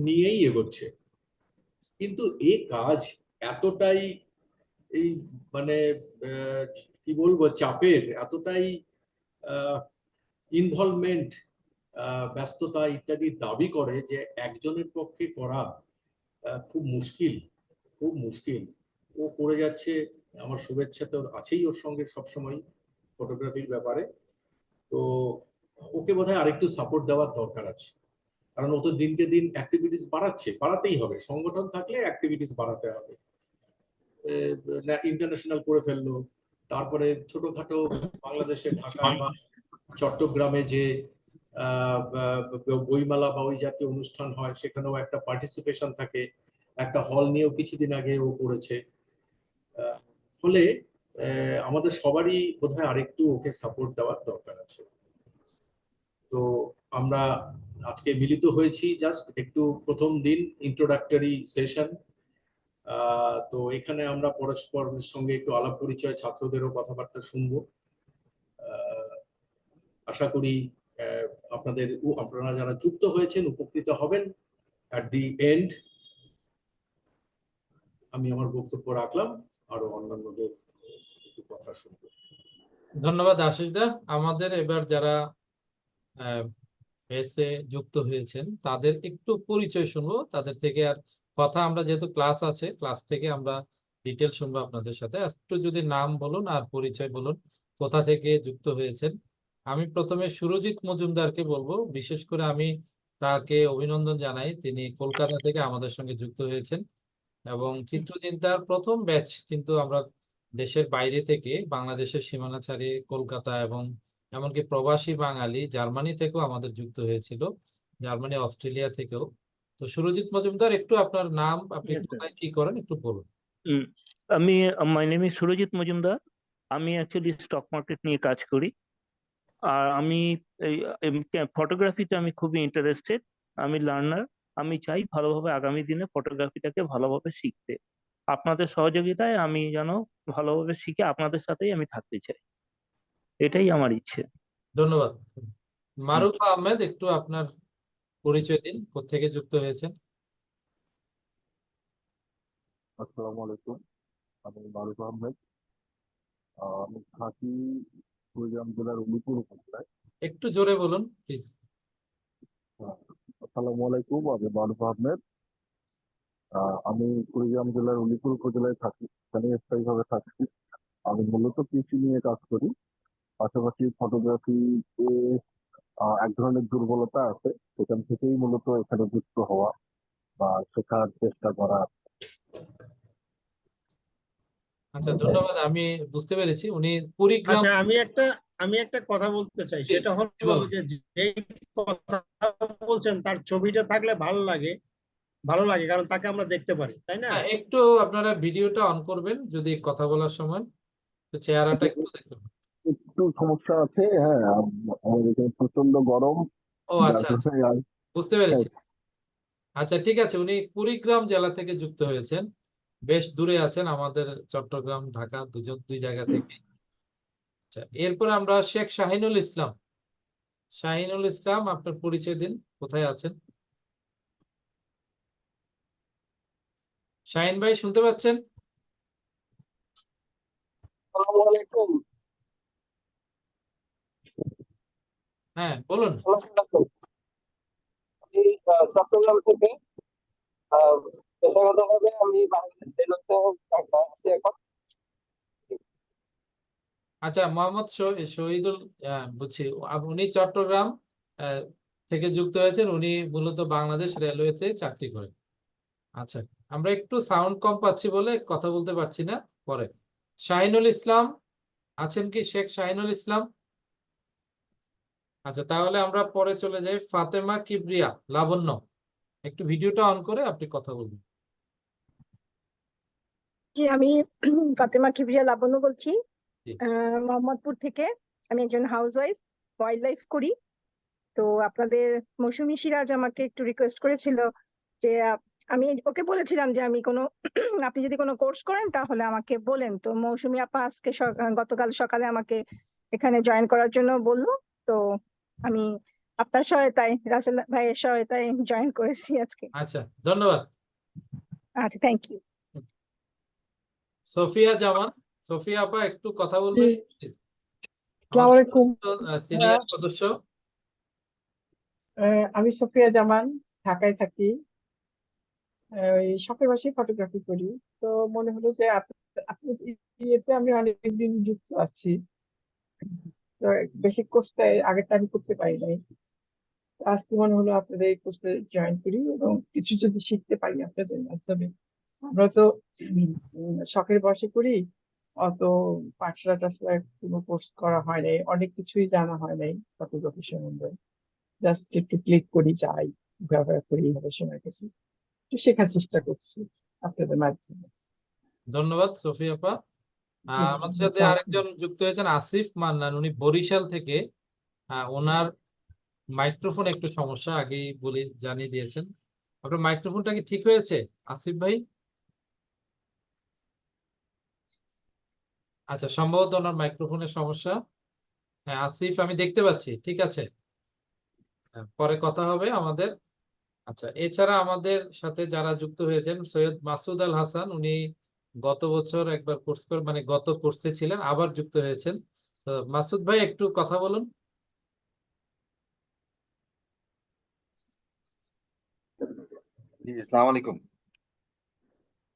নিয়েই এগোচ্ছে। কিন্তু এই কাজ এতটাই এই মানে কি বলবো, চাপের, এতটাই ইনভলভমেন্ট, ব্যস্ততা ইত্যাদি দাবি করে যে একজনের পক্ষে করা খুব মুশকিল, খুব মুশকিল। ও করে যাচ্ছে, আমার শুভেচ্ছা তো আছেই ওর সঙ্গে সবসময় ফটোগ্রাফির ব্যাপারে। তো ওকে বোধহয় আরেকটু সাপোর্ট দেওয়ার দরকার আছে, কারণ ও তো দিনকে দিন অ্যাক্টিভিটিস বাড়াতেই হবে, সংগঠন থাকলে অ্যাক্টিভিটিস বাড়াতে হবে। ইন্টারন্যাশনাল করে ফেললো, তারপরে ছোটখাটো বাংলাদেশে ঢাকায় বা চট্টগ্রামে যে বইমেলা বা ওই জাতীয় অনুষ্ঠান হয়, সেখানেও একটা পার্টিসিপেশন থাকে। একটা হল নিয়েও কিছুদিন আগে ও করেছে। ফলে আমাদের সবারই বোধহয় আরেকটু ওকে সাপোর্ট দেওয়ার দরকার আছে। তো আমরা আজকে মিলিত হয়েছি জাস্ট একটু প্রথম দিন, ইন্ট্রোডাক্টরি সেশন। তো এখানে আমরা পরস্পরের সঙ্গে একটু আলাপ পরিচয়, ছাত্রদেরও কথাবার্তা শুনবো। আশা করি আপনারা যারা যুক্ত হয়েছেন উপকৃত হবেন। অ্যাট দি এন্ড আমি আমার বক্তব্য রাখলাম, আরো অন্যান্যদের একটু কথা শুনবো।
ধন্যবাদ আশিস দা। আমাদের এবার যারা বেসে যুক্ত হয়েছেন তাদের একটু পরিচয় শুনবো তাদের থেকে। আর কথা আমরা যেহেতু ক্লাস আছে, ক্লাস থেকে আমরা ডিটেল শুনবো আপনাদের সাথে। একটু যদি নাম বলুন আর পরিচয় বলুন, কোথা থেকে যুক্ত হয়েছেন। আমি প্রথমে সুরজিৎ মজুমদারকে বলবো, বিশেষ করে আমি তাকে অভিনন্দন জানাই, তিনি কলকাতা থেকে আমাদের সঙ্গে যুক্ত হয়েছেন। এবং চিত্রচিন্তার প্রথম ব্যাচ কিন্তু আমরা দেশের বাইরে থেকে, বাংলাদেশের সীমানা ছাড়িয়ে কলকাতা এবং এমনকি প্রবাসী বাঙালি জার্মানি থেকেও আমাদের যুক্ত হয়েছিল, জার্মানি, অস্ট্রেলিয়া থেকেও। তো সুরজিৎ মজুমদার, একটু আপনার নাম, আপনি
Yes, sir.
কোথায় কি করেন একটু বলুন।
My name is Surajit Majumdar. আমি অ্যাকচুয়ালি স্টক মার্কেট নিয়ে কাজ করি। আর আমি ফটোগ্রাফিতে আমি খুবই ইন্টারেস্টেড। আমি লার্নার। আমি চাই ভালোভাবে আগামী দিনে ফটোগ্রাফিটাকে ভালোভাবে শিখতে। আপনাদের সহযোগিতায় আমি যেন ভালোভাবে শিখে আপনাদের সাথেই আমি থাকতে চাই, এটাই আমার ইচ্ছে।
ধন্যবাদ। মারুফা আহমেদ, একটু আপনার পরিচয় দিন, কোত্থেকে যুক্ত হয়েছেন?
আসসালামু আলাইকুম, আমি মারুফ আহমেদ। আমি থাকি কুড়িগ্রাম জেলার উলিপুর উপজেলায়।
একটু জোরে বলুন প্লিজ।
আহ, আসসালামু আলাইকুম, আমি মারুফ আহমেদ। আমি কুড়িগ্রাম জেলার উলিপুর উপজেলায় থাকি, এখানে স্থায়ীভাবে থাকি। আমি মূলত কৃষি নিয়ে কাজ করি, পাশাপাশি ফটোগ্রাফি এক ধরনের দুর্বলতা আছে, সেখান থেকেই মূলত এখানে যুক্ত হওয়া বা শেখার চেষ্টা করা।
আচ্ছা, ধন্যবাদ। আমি বুঝতে পেরেছি উনি কুড়িগ্রাম।
আচ্ছা, আমি একটা কথা বলতে চাই,
জি,
সেটা হলো
বলুন।
যে যেই কথা বলছেন তার ছবিটা থাকলে ভালো লাগে কারণ তাকে আমরা দেখতে পারি, তাই না?
হ্যাঁ, একটু আপনারা ভিডিওটা অন করবেন যদি কথা বলার সময়, তো চেহারাটা একটু দেখতে পাবেন।
একটু সমস্যা আছে, হ্যাঁ। আমাদের এখানে প্রচন্ড গরম,
ও
যার
আচ্ছা আচ্ছা,
কারণে
বুঝতে পেরেছি। আচ্ছা, ঠিক আছে, উনি কুড়িগ্রাম জেলা থেকে যুক্ত হয়েছেন, বেশ দূরে আছেন আমাদের চট্টগ্রাম ঢাকা দুই জায়গা থেকে। আচ্ছা, এরপর আমরা শেখ শাহিনুল ইসলাম। শাহিনুল ইসলাম, আপনার পরিচয় দিন, কোথায় আছেন? শাহিন ভাই, শুনতে পাচ্ছেন?
আসসালামু আলাইকুম।
হ্যাঁ, বলুন।
আমি চট্টগ্রাম থেকে পেশাগতভাবে আমি বাংলাদেশ রেলওয়েতে আছি এখন।
আচ্ছা, মোহাম্মদ শহীদুল, বুঝছি, উনি চট্টগ্রাম আহ, থেকে যুক্ত হয়েছেন। উনি মূলত বাংলাদেশ রেলওয়েতে চাকরি করেন। আচ্ছা, আমরা একটু সাউন্ড কম পাচ্ছি বলে কথা বলতে পারছি না। পরে শাহিনুল ইসলাম আছেন কি? শেখ শাহিনুল ইসলাম। আচ্ছা, তাহলে আমরা পরে চলে যাই। ফাতেমা কিবরিয়া লাবণ্য, একটু ভিডিওটা অন করে আপনি কথা বলবেন।
জি, আমি ফাতেমা কিবরিয়া লাবণ্য বলছি,
জি।
মোহাম্মদপুর থেকে। আমি একজন হাউস ওয়াইফ, ওয়াইল্ড লাইফ করি। তো আপনাদের মৌসুমী সিরাজ আমাকে একটু রিকোয়েস্ট করেছিল যে আমি ওকে বলেছিলাম যে আমি কোনো আপনি যদি কোনো কোর্স করেন তাহলে আমাকে বলেন। তো মৌসুমী আপা আজকে গতকাল সকালে আমাকে এখানে জয়েন করার জন্য বললো। তো আমি আপনার সহায়তায়, রাসেল ভাইয়ের সহায়তায় জয়েন করেছি আজকে।
আচ্ছা, ধন্যবাদ।
আচ্ছা, থ্যাংক ইউ।
সোফিয়া জামান, সোফিয়া আপা, একটু কথা
জি,
বলবেন please?
আসসালামু আলাইকুম।
সিনিয়র সদস্য।
আমি সোফিয়া জামান, ঢাকায় থাকি। ওই শখের বসে ফটোগ্রাফি করি। তো মনে হলো যে আপনার ইয়েতে আমি অনেকদিন যুক্ত আছি। তো বেসিক কোর্সটা আগেরটা আমি করতে পারি নাই। তো আজকে মনে হলো আপনাদের এই কোর্সে জয়েন করি এবং কিছু যদি শিখতে পারি আপনাদের মাধ্যমে। আমরা তো শখের বসে করি, অত পাঠশালা টাশলা কোনো কোর্স করা হয় নাই, অনেক কিছুই জানা হয় নাই ফটোগ্রাফি সম্বন্ধে। জাস্ট একটু ক্লিক করি, যাই, ব্যবহার করি, এইভাবে সময় গেছি। একটু শেখার চেষ্টা করছি আপনাদের মাধ্যমে।
ধন্যবাদ সোফিয়া আপা।
জি, জি,
আমাদের
জি,
সাথে
আসসালামু
আরেকজন যুক্ত হয়েছেন আসিফ মান্নান, উনি বরিশাল থেকে। ওনার মাইক্রোফোন একটু সমস্যা, আগেই বলে জানিয়ে দিয়েছেন। আপনার মাইক্রোফোনটা কি ঠিক হয়েছে আসিফ ভাই? আচ্ছা, সম্ভবত ওনার মাইক্রোফোনের সমস্যা। হ্যাঁ আসিফ, আমি দেখতে পাচ্ছি, ঠিক আছে। পরে কথা হবে আমাদের। আচ্ছা, এছাড়া আমাদের সাথে যারা যুক্ত হয়েছেন, সৈয়দ মাসুদ আল হাসান, উনি গত বছর একবার কোর্স করে, মানে গত কোর্সে ছিলেন, আবার যুক্ত হয়েছেন। তো মাসুদ ভাই, একটু কথা বলুন।
জি, আসসালামু আলাইকুম।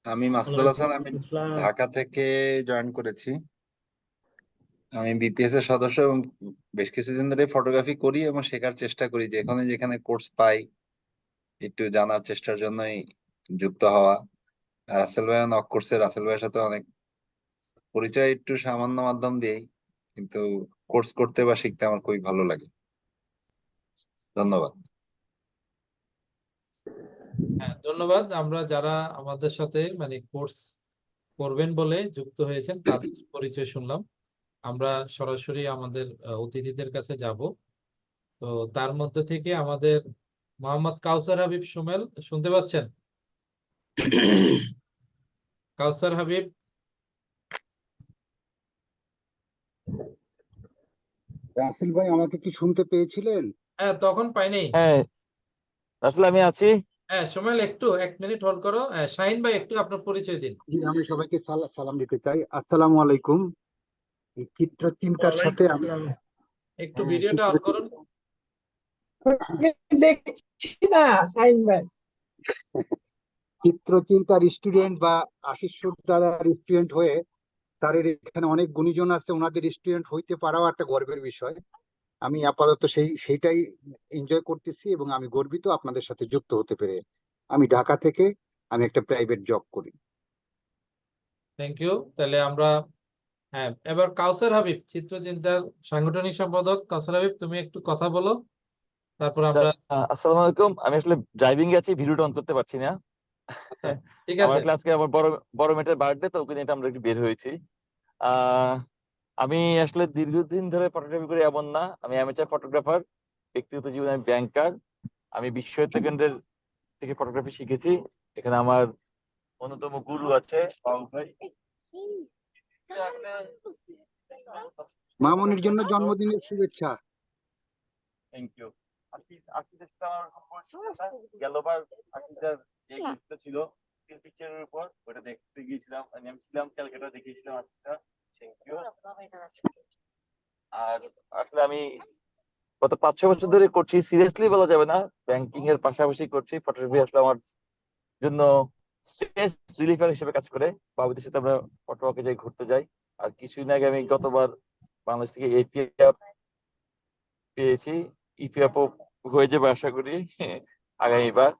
আমি মাসুদুল হাসান, আমি
ওয়ালাইকুম আসসালাম।
ঢাকা থেকে জয়েন করেছি। আমি বিপিএস এর সদস্য এবং বেশ কিছুদিন ধরে ফটোগ্রাফি করি এবং শেখার চেষ্টা করি, যেখানে যেখানে কোর্স পাই একটু জানার চেষ্টার জন্যই যুক্ত হওয়া। আর রাসেল ভাইও নক করছে, রাসেল ভাইয়ের সাথে অনেক পরিচয় একটু সামান্য মাধ্যম দিয়েই, কিন্তু কোর্স করতে বা শিখতে আমার খুবই ভালো লাগে। ধন্যবাদ।
হ্যাঁ, ধন্যবাদ। আমরা যারা আমাদের সাথে মানে কোর্স করবেন বলে যুক্ত হয়েছেন তাদের পরিচয় শুনলাম। আমরা সরাসরি আমাদের অতিথিদের কাছে যাব। তো তার মধ্যে থেকে আমাদের মোহাম্মদ কাউসার হাবিব সুমেল, শুনতে পাচ্ছেন? কাউসার হাবিব।
রাসেল ভাই, আমাকে কি শুনতে পেয়েছিলেন?
হ্যাঁ, তখন পাইনি।
হ্যাঁ,
আসলে আমি আছি।
হ্যাঁ সোমেল, একটু 1 মিনিট হোল্ড করো। শাহিন ভাই একটু আপনার পরিচয় দিন।
জি, আমি সবাইকে সালাম দিতে চাই। আসসালামু আলাইকুম। এই চিত্রচিন্তার সাথে আমি
একটু ভিডিওটা অন করুন।
দেখছি না শাহিন ভাই।
চিত্রচিন্তার স্টুডেন্ট বা আশিস দাদার স্টুডেন্ট হয়ে স্যারের এখানে অনেক গুণীজন আছে, ওনাদের স্টুডেন্ট হইতে পারাও একটা গর্বের বিষয়। আমি আপাতত সেইটাই এনজয় করতেছি এবং আমি গর্বিত আপনাদের সাথে যুক্ত হতে পেরে। আমি ঢাকা থেকে আমি একটা প্রাইভেট জব করি।
Thank you. তাহলে আমরা হ্যাঁ এবার কাউসার হাবিব, চিত্রচিন্তার সাংগঠনিক সম্পাদক। কাউসার হাবিব, তুমি একটু কথা বলো, তারপর আমরা
আসসালামু আলাইকুম। আমি আসলে ড্রাইভিং আছি, ভিডিওটা অন করতে পারছি না।
আচ্ছা, ঠিক
আমার
আছে।
আসলে আজকে আমার বড় মেয়েটার বার্থডে, তো ওকে নিয়ে আমরা একটু বের হয়েছি। আহ আমি আসলে দীর্ঘদিন ধরে ফটোগ্রাফি করি এমন না, আমি অ্যামেচার ফটোগ্রাফার। ব্যক্তিগত জীবনে আমি ব্যাংকার। আমি বিশ্ববিদ্যালয় কেন্দ্রের থেকে ফটোগ্রাফি শিখেছি। এখানে আমার অন্যতম গুরু আছে বাবু ভাই।
মামনির জন্য জন্মদিনের শুভেচ্ছা।
Thank you. আর্টিস্টের সাথে আমার খুব পরিচিত না। গেলবার আর্টিস্টার যে গিফটটা ছিল স্টিল পিকচারের উপর, ওটা দেখতে গিয়েছিলাম। আমি ছিলাম ক্যালকাটা, দেখিয়েছিলাম আর্টিস্টটা। Thank you. আর আসলে আমি গত 5-6 বছর ধরে করছি, সিরিয়াসলি বলা যাবে না, ব্যাংকিং এর পাশাপাশি করছি। ফটোগ্রাফি আসলে আমার জন্য স্ট্রেস রিলিফার হিসেবে কাজ করে। বাবুদের সাথে আমরা ফটোওয়াকে যাই, ঘুরতে যাই। আর কিছুদিন আগে আমি গতবার বাংলাদেশ থেকে এটিএফ পেয়েছি। ইপিএফও হয়ে যাবে আশা করি আগামীবার।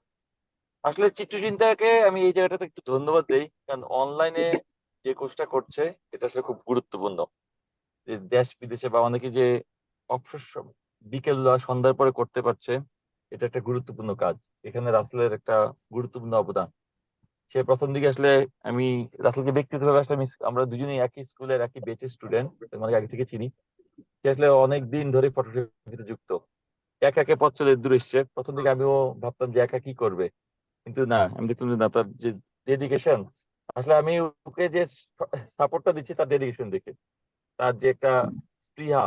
আসলে চিত্রচিন্তাকে আমি এই জায়গাটাতে একটু ধন্যবাদ দেই, কারণ অনলাইনে যে কোর্সটা করছে এটা আসলে খুব গুরুত্বপূর্ণ। যে দেশ বিদেশে বা অনেকে যে অবসর বিকেল বা সন্ধ্যার পরে করতে পারছে, এটা একটা গুরুত্বপূর্ণ কাজ। এখানে রাসেলের একটা গুরুত্বপূর্ণ অবদান। সে প্রথম দিকে আসলে আমি রাসেলকে ব্যক্তিগতভাবে আসলে আমরা দুজনেই একই স্কুলের একই বেচের স্টুডেন্ট, মানে আগে থেকে চিনি। সে আসলে অনেক দিন ধরে ফটোগ্রাফিতে যুক্ত। একা একে পথ চলে দূরে এসছে। প্রথম দিকে আমিও ভাবতাম যে একা কি করবে, কিন্তু না, আমি দেখলাম যে না, তার যে ডেডিকেশন, আসলে আমি ওকে যে সাপোর্টটা দিচ্ছি তার ডেডিকেশন দেখে, তার যে একটা স্পৃহা,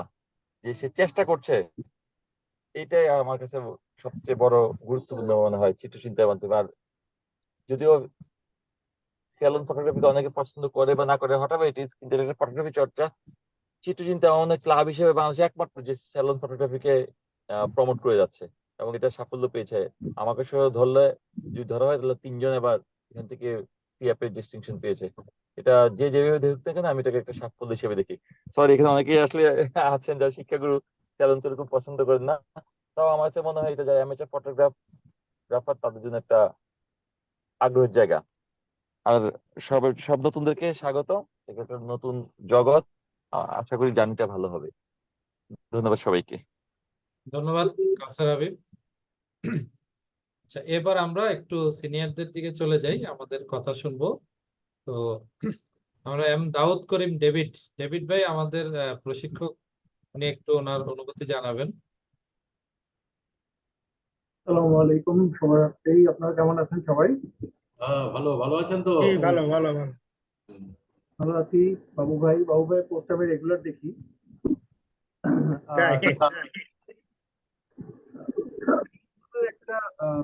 যে সে চেষ্টা করছে, এইটাই আমার কাছে সবচেয়ে বড় গুরুত্বপূর্ণ মনে হয় চিত্রচিন্তার মাধ্যমে। আর যদিও স্যালন ফটোগ্রাফিকে অনেকে পছন্দ করে বা না করে, হঠাৎ ইট ইজ, কিন্তু এটা ফটোগ্রাফি চর্চা। চিত্রচিন্তা অনেক ক্লাব হিসেবে বাংলাদেশে একমাত্র যে স্যালন ফটোগ্রাফিকে প্রমোট করে যাচ্ছে এবং এটা সাফল্য পেয়েছে। আমাকে সহ ধরলে, যদি ধরা হয় তাহলে 3 জন এবার এখান থেকে পিএফ ডিস্টিংশন পেয়েছে। এটা যে যেভাবে দেখুক না কেন, আমি এটাকে একটা সাফল্য হিসেবে দেখি। সরি, এখানে অনেকেই আসলে আছেন যারা শিক্ষাগুরু, স্যালন তো খুব পছন্দ করেন না। তাও আমার কাছে মনে হয় এটা যারা অ্যামেচার ফটোগ্রাফার তাদের জন্য একটা আগ্রহের জায়গা। আর সব নতুনদেরকে স্বাগত। এটা একটা নতুন জগৎ। আশা করি জার্নিটা ভালো হবে। ধন্যবাদ সবাইকে।
ধন্যবাদ কাউসার হাবিব। আচ্ছা, এবার আমরা একটু সিনিয়রদের দিকে চলে যাই, আমাদের কথা শুনবো। তো আমরা দাউদ করিম ডেভিড। ডেভিড ভাই আমাদের প্রশিক্ষক, উনি একটু ওনার অনুভূতি জানাবেন।
আসসালামু আলাইকুম শুভরাত্রি। আপনারা কেমন আছেন সবাই?
ভালো ভালো আছেন তো?
ভালো ভালো ভালো।
ভালো আছি। বাবু ভাই পোস্ট আমি রেগুলার দেখি।
তাই?
একটা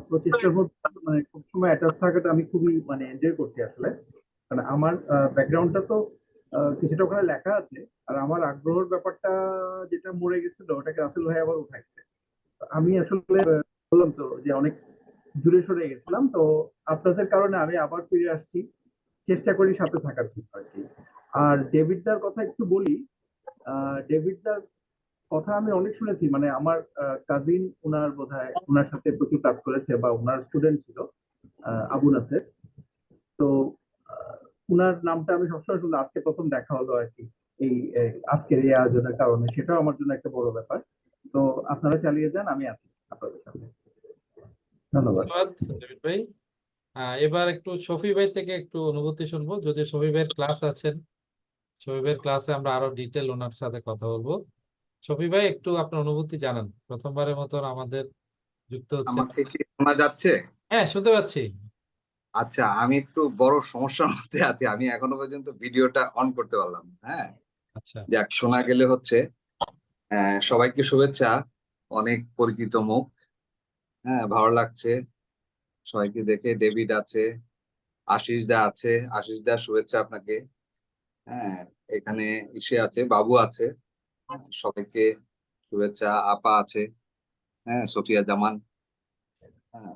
প্রচেষ্টার মধ্যে মানে খুব সময় অ্যাটাচ থাকাটা আমি খুবই এনজয় করছি আসলে। মানে আমার ব্যাকগ্রাউন্ডটা তো কিছুটা ওখানে লেখা আছে, আর আমার আগ্রহের ব্যাপারটা যেটা মরে গেছিল ওটাকে রাসেল ভাই আবার উঠাইছে। আমি আসলে বললাম তো যে অনেক দূরে সরে গেছিলাম, তো আপনাদের কারণে আমি আবার ফিরে আসছি, চেষ্টা করি সাথে থাকার জন্য আর কি। আর ডেভিডদার কথা একটু বলি। ডেভিডদার কথা আমি অনেক শুনেছি, মানে আমার কাজিন ওনার বোধহয় ওনার সাথে প্রচুর কাজ করেছে বা ওনার স্টুডেন্ট ছিল, আবু নাসের। তো ওনার নামটা আমি সবসময় শুনলাম, আজকে প্রথম দেখা হলো আর কি এই আজকের এই আয়োজনের কারণে। সেটাও আমার জন্য একটা বড় ব্যাপার। তো আপনারা চালিয়ে যান, আমি আছি আপনাদের সাথে। ধন্যবাদ।
ধন্যবাদ ডেভিড ভাই। এবার একটু শফি ভাই থেকে একটু অনুভূতি শুনবো, যদি শফি ভাইয়ের ক্লাস আছেন। শফি ভাইয়ের ক্লাসে আমরা আরো ডিটেল ওনার সাথে কথা বলবো। শফি ভাই, একটু আপনার অনুভূতি জানান, প্রথমবারের মতন আমাদের যুক্ত হচ্ছেন।
আমাকে কি শোনা যাচ্ছে?
হ্যাঁ, শুনতে পাচ্ছি।
আচ্ছা, আমি একটু বড় সমস্যার মধ্যে আছি, আমি এখনো পর্যন্ত ভিডিওটা অন করতে পারলাম না। হ্যাঁ,
আচ্ছা,
যাক, শোনা গেলে হচ্ছে। সবাইকে শুভেচ্ছা। অনেক পরিচিত মুখ,
হ্যাঁ, ভালো লাগছে সবাইকে দেখে। ডেভিড আছে, আশিস দা আছে। আশিস দা, শুভেচ্ছা আপনাকে। হ্যাঁ, এখানে ইসে আছে, বাবু আছে। হ্যাঁ, সবাইকে শুভেচ্ছা। আপা আছে, হ্যাঁ, সোফিয়া জামান। হ্যাঁ,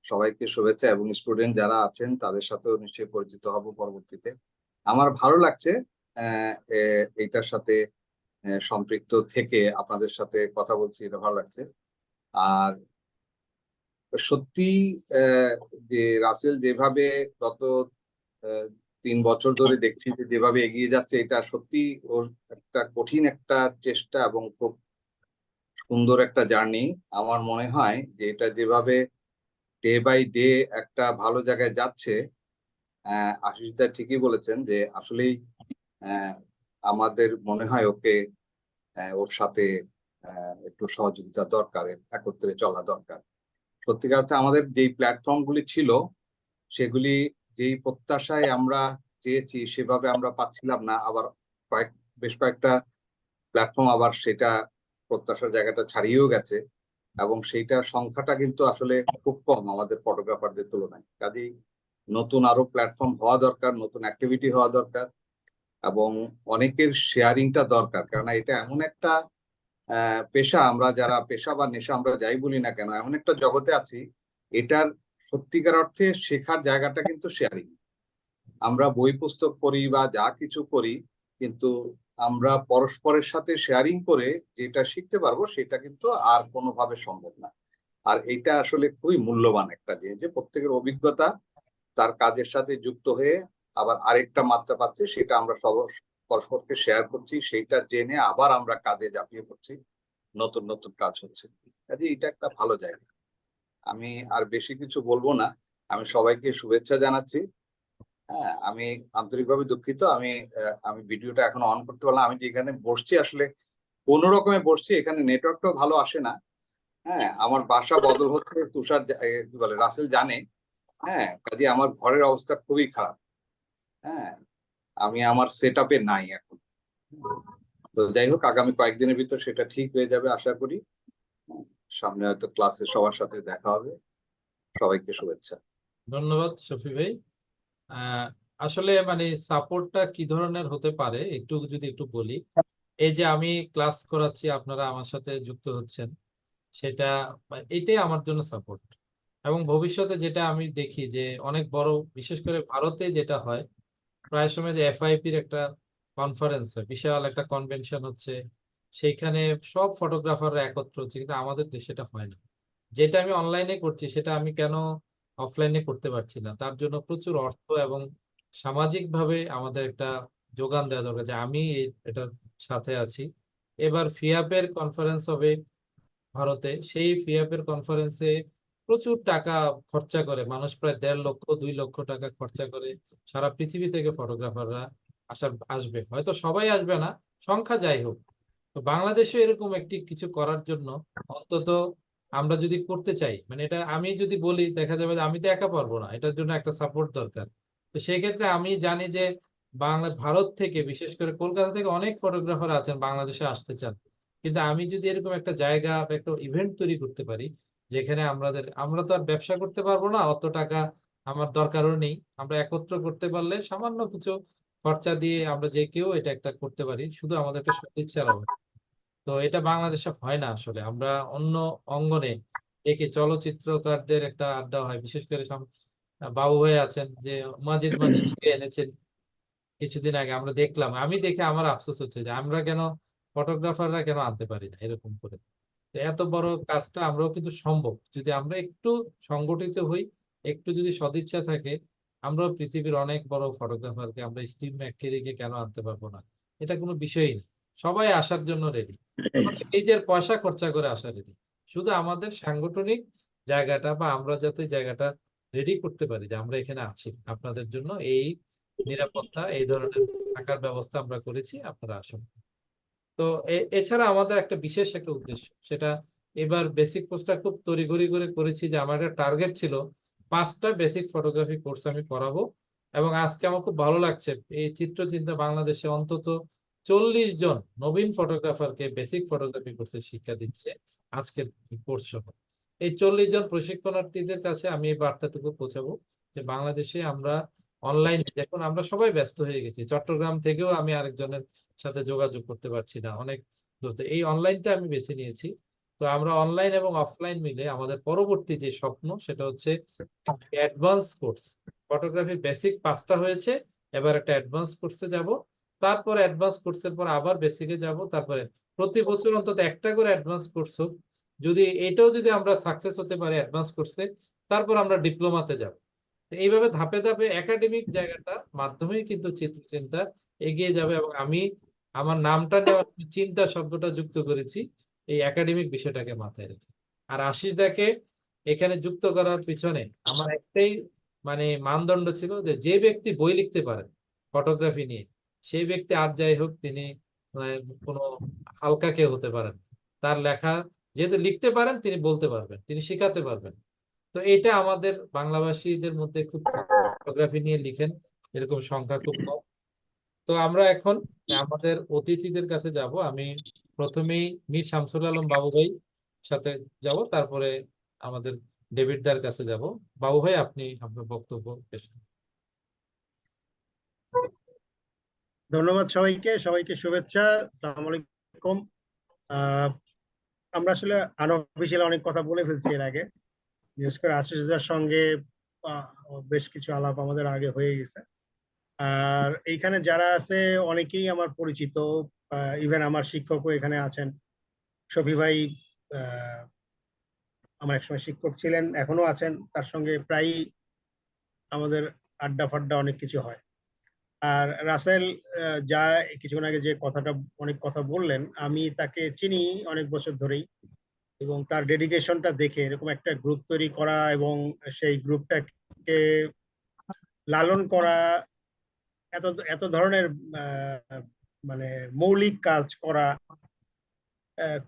সবাইকে শুভেচ্ছা, এবং স্টুডেন্ট যারা আছেন তাদের সাথেও নিশ্চয়ই পরিচিত হব পরবর্তীতে। আমার ভালো লাগছে এইটার সাথে সম্পৃক্ত থেকে আপনাদের সাথে কথা বলছি, এটা ভালো লাগছে। আর সত্যি যে রাসেল যেভাবে গত 3 বছর ধরে দেখছি যে যেভাবে এগিয়ে যাচ্ছে, এটা সত্যি ওর একটা কঠিন একটা চেষ্টা এবং খুব সুন্দর একটা জার্নি। আমার মনে হয় যে এটা যেভাবে ডে বাই ডে একটা ভালো জায়গায় যাচ্ছে, আশিস দা ঠিকই বলেছেন যে আসলেই আমাদের মনে হয় ওকে ওর সাথে একটু সহযোগিতা দরকার, একত্রে চলা দরকার। সত্যিকার অর্থে আমাদের যেই প্ল্যাটফর্ম গুলি ছিল, সেগুলি যেই প্রত্যাশায় আমরা চেয়েছি সেভাবে আমরা পাচ্ছিলাম না। আবার বেশ কয়েকটা প্ল্যাটফর্ম আবার সেটা প্রত্যাশার জায়গাটা ছাড়িয়েও গেছে, এবং সেইটার সংখ্যাটা কিন্তু আসলে খুব কম আমাদের ফটোগ্রাফারদের তুলনায়। কাজেই নতুন আরো প্ল্যাটফর্ম হওয়া দরকার, নতুন অ্যাক্টিভিটি হওয়া দরকার, এবং অনেকের শেয়ারিংটা দরকার। কারণ এটা এমন একটা পেশা, আমরা যারা পেশা বা নেশা আমরা যাই বলি না কেন, এমন একটা জগতে আছি, এটার সত্যিকার অর্থে শেখার জায়গাটা কিন্তু শেয়ারিং। আমরা বই পুস্তক পড়ি বা যা কিছু করি, কিন্তু আমরা পরস্পরের সাথে শেয়ারিং করে যেটা শিখতে পারবো সেটা কিন্তু আর কোনোভাবে সম্ভব না। আর এটা আসলে খুবই মূল্যবান একটা জিনিস, যে প্রত্যেকের অভিজ্ঞতা তার কাজের সাথে যুক্ত হয়ে আবার আরেকটা মাত্রা পাচ্ছে, সেটা আমরা সব পরস্পরকে শেয়ার করছি, সেইটা জেনে আবার আমরা কাজে ঝাঁপিয়ে পড়ছি, নতুন নতুন কাজ হচ্ছে। কাজে এটা একটা ভালো জায়গা। আমি আর বেশি কিছু বলবো না, আমি সবাইকে শুভেচ্ছা জানাচ্ছি। হ্যাঁ, আমি আন্তরিকভাবে দুঃখিত, আমি ভিডিওটা এখন অন করতে পারলাম। আমি যেখানে বসছি আসলে কোনো রকমে বসছি, এখানে নেটওয়ার্কটাও ভালো আসে না। হ্যাঁ, আমার বাসা বদল হচ্ছে, তুষার কি বলে রাসেল জানে। হ্যাঁ, কাজে আমার ঘরের অবস্থা খুবই খারাপ। হ্যাঁ, আমি আমার সেট আপে নাই এখন। তো যাই হোক, আগামী কয়েকদিনের ভিতর সেটা ঠিক হয়ে যাবে আশা করি। সামনে হয়তো ক্লাসে সবার সাথে দেখা হবে। সবাইকে শুভেচ্ছা।
ধন্যবাদ শফি ভাই। আসলে মানে সাপোর্টটা কি ধরনের হতে পারে একটু যদি একটু বলি। এই যে আমি ক্লাস করাচ্ছি, আপনারা আমার সাথে যুক্ত হচ্ছেন, সেটা এটাই আমার জন্য সাপোর্ট। এবং ভবিষ্যতে যেটা আমি দেখি যে অনেক বড়, বিশেষ করে ভারতে যেটা হয়, প্রায় সময় যে এফআইপির একটা কনফারেন্স হয়, বিশাল একটা কনভেনশন হচ্ছে, সেইখানে সব ফটোগ্রাফাররা একত্র হচ্ছে, কিন্তু আমাদের দেশে সেটা হয় না। যেটা আমি অনলাইনে করছি সেটা আমি কেন অফলাইনে করতে পারছি না? তার জন্য প্রচুর অর্থ এবং সামাজিক ভাবে আমাদের একটা যোগান দেওয়া দরকার, যে আমি এটার সাথে আছি। এবার ফিয়াপের কনফারেন্স হবে ভারতে, সেই ফিয়াপের কনফারেন্সে প্রচুর টাকা খরচা করে মানুষ, প্রায় 1.5 লক্ষ 2 লক্ষ টাকা খরচা করে সারা পৃথিবী থেকে ফটোগ্রাফাররা আসবে। হয়তো সবাই আসবে না, সংখ্যা যাই হোক। তো বাংলাদেশে এরকম একটি কিছু করার জন্য অন্তত আমরা যদি করতে চাই, মানে এটা আমি যদি বলি, দেখা যাবে যে আমি তো একা পারবো না, এটার জন্য একটা সাপোর্ট দরকার। তো সেই ক্ষেত্রে আমি জানি যে ভারত থেকে, বিশেষ করে কলকাতা থেকে অনেক ফটোগ্রাফার আছেন বাংলাদেশে আসতে চান, কিন্তু আমি যদি এরকম একটা জায়গা বা একটা ইভেন্ট তৈরি করতে পারি, যেখানে আমরা তো আর ব্যবসা করতে পারবো না, অত টাকা আমার দরকারও নেই। আমরা একত্র করতে পারলে সামান্য কিছু খরচা দিয়ে আমরা যে কেউ এটা একটা করতে পারি, শুধু আমাদের একটা সদিচ্ছার অভাব। তো এটা বাংলাদেশে হয় না আসলে। আমরা অন্য অঙ্গনে দেখি, চলচ্চিত্রকারদের একটা আড্ডা হয়, বিশেষ করে বাবু ভাই আছেন, যে মাজিদ মাজিদকে এনেছেন কিছুদিন আগে, আমরা দেখলাম। আমি দেখে আমার আফসোস হচ্ছে যে আমরা কেন, ফটোগ্রাফাররা কেন আনতে পারি না এরকম করে। তো এত বড় কাজটা আমরাও কিন্তু সম্ভব, যদি আমরা একটু সংগঠিত হই, একটু যদি সদিচ্ছা থাকে, আমরাও পৃথিবীর অনেক বড় ফটোগ্রাফারকে, আমরা স্টিভ ম্যাককেরিকে কেন আনতে পারবো না? এটা কোনো বিষয়ই না। সবাই আসার জন্য রেডি, নিজের পয়সা খরচা করে আসা রেডি। শুধু আমাদের সাংগঠনিক জায়গাটা, বা আমরা যাতে জায়গাটা রেডি করতে পারি যে আমরা এখানে আছি আপনাদের জন্য, এই নিরাপত্তা, এই ধরনের থাকার ব্যবস্থা আমরা করেছি, আপনারা আসুন। তো এছাড়া আমাদের একটা বিশেষ একটা উদ্দেশ্য, সেটা এবার বেসিক কোর্সটা খুব তড়িঘড়ি করে করেছি, যে আমার একটা টার্গেট ছিল 5টা বেসিক ফটোগ্রাফি কোর্স আমি করাবো। এবং আজকে আমার খুব ভালো লাগছে, এই চিত্রচিন্তা বাংলাদেশে অন্তত 40 জন নবীন ফটোগ্রাফারকে বেসিক ফটোগ্রাফি কোর্সের শিক্ষা দিচ্ছে আজকের কোর্স সহ। এই 40 জন প্রশিক্ষণার্থীদের কাছে আমি এই বার্তাটুকু পৌঁছাবো যে বাংলাদেশে আমরা অনলাইনে, এখন আমরা সবাই ব্যস্ত হয়ে গেছি, চট্টগ্রাম থেকেও আমি আরেকজনের সাথে যোগাযোগ করতে পারছি না, অনেক দূর থেকে। এই অনলাইনটা আমি বেছে নিয়েছি। তো আমরা অনলাইন এবং অফলাইন মিলে আমাদের পরবর্তী যে স্বপ্ন সেটা হচ্ছে অ্যাডভান্স কোর্স। ফটোগ্রাফির বেসিক 5টা হয়েছে, এবার একটা অ্যাডভান্স কোর্সে যাব, তারপরে অ্যাডভান্স কোর্সের পর আবার বেসিকে যাব, তারপরে প্রতি বছর অন্তত একটা করে অ্যাডভান্স কোর্স হোক। যদি এটাও যদি আমরা সাকসেস হতে পারি অ্যাডভান্স কোর্সে, তারপর আমরা ডিপ্লোমাতে যাব। এইভাবে ধাপে ধাপে একাডেমিক জায়গাটা মাধ্যমেই কিন্তু চিন্তা এগিয়ে যাবে। এবং আমি আমার নামটা নেওয়ার চিন্তা শব্দটা যুক্ত করেছি এই একাডেমিক বিষয়টাকে মাথায় রেখে। আর আশিসদাকে এখানে যুক্ত করার পিছনে আমার একটাই মানে মানদণ্ড ছিল যে যে ব্যক্তি বই লিখতে পারেন ফটোগ্রাফি নিয়ে, সেই ব্যক্তি আর যাই হোক তিনি কোনো হালকা কেউ হতে পারেন। তার লেখা যেহেতু লিখতে পারেন, তিনি বলতে পারবেন, তিনি শেখাতে পারবেন। তো এটা আমাদের বাংলাভাষীদের মধ্যে খুব ফটোগ্রাফি নিয়ে লিখেন এরকম সংখ্যা খুব কম। তো আমরা এখন আমাদের অতিথিদের কাছে যাব। আমি প্রথমেই মীর শামসুল আলম বাবু ভাই সাথে যাব, তারপরে আমাদের ডেভিড দার কাছে যাব। বাবু ভাই, আপনি আপনার বক্তব্য পেশ করুন।
ধন্যবাদ সবাইকে, সবাইকে শুভেচ্ছা। আসসালামু আলাইকুম। আমরা আসলে আনঅফিসিয়াল অনেক কথা বলে ফেলছি এর আগে, বিশেষ করে আশিসদার সঙ্গে বেশ কিছু আলাপ আমাদের আগে হয়ে গেছে। আর এইখানে যারা আছে অনেকেই আমার পরিচিত, ইভেন আমার শিক্ষকও এখানে আছেন। শফি ভাই আমার একসময় শিক্ষক ছিলেন, এখনো আছেন, তার সঙ্গে প্রায়ই আমাদের আড্ডা ফাড্ডা অনেক কিছু হয়। আর রাসেল যা কিছুক্ষণ আগে যে কথাটা অনেক কথা বললেন, আমি তাকে চিনি অনেক বছর ধরেই, এবং তার ডেডিকেশনটা দেখে এরকম একটা গ্রুপ তৈরি করা এবং সেই গ্রুপটাকে লালন করা, এত এত ধরনের মানে মৌলিক কাজ করা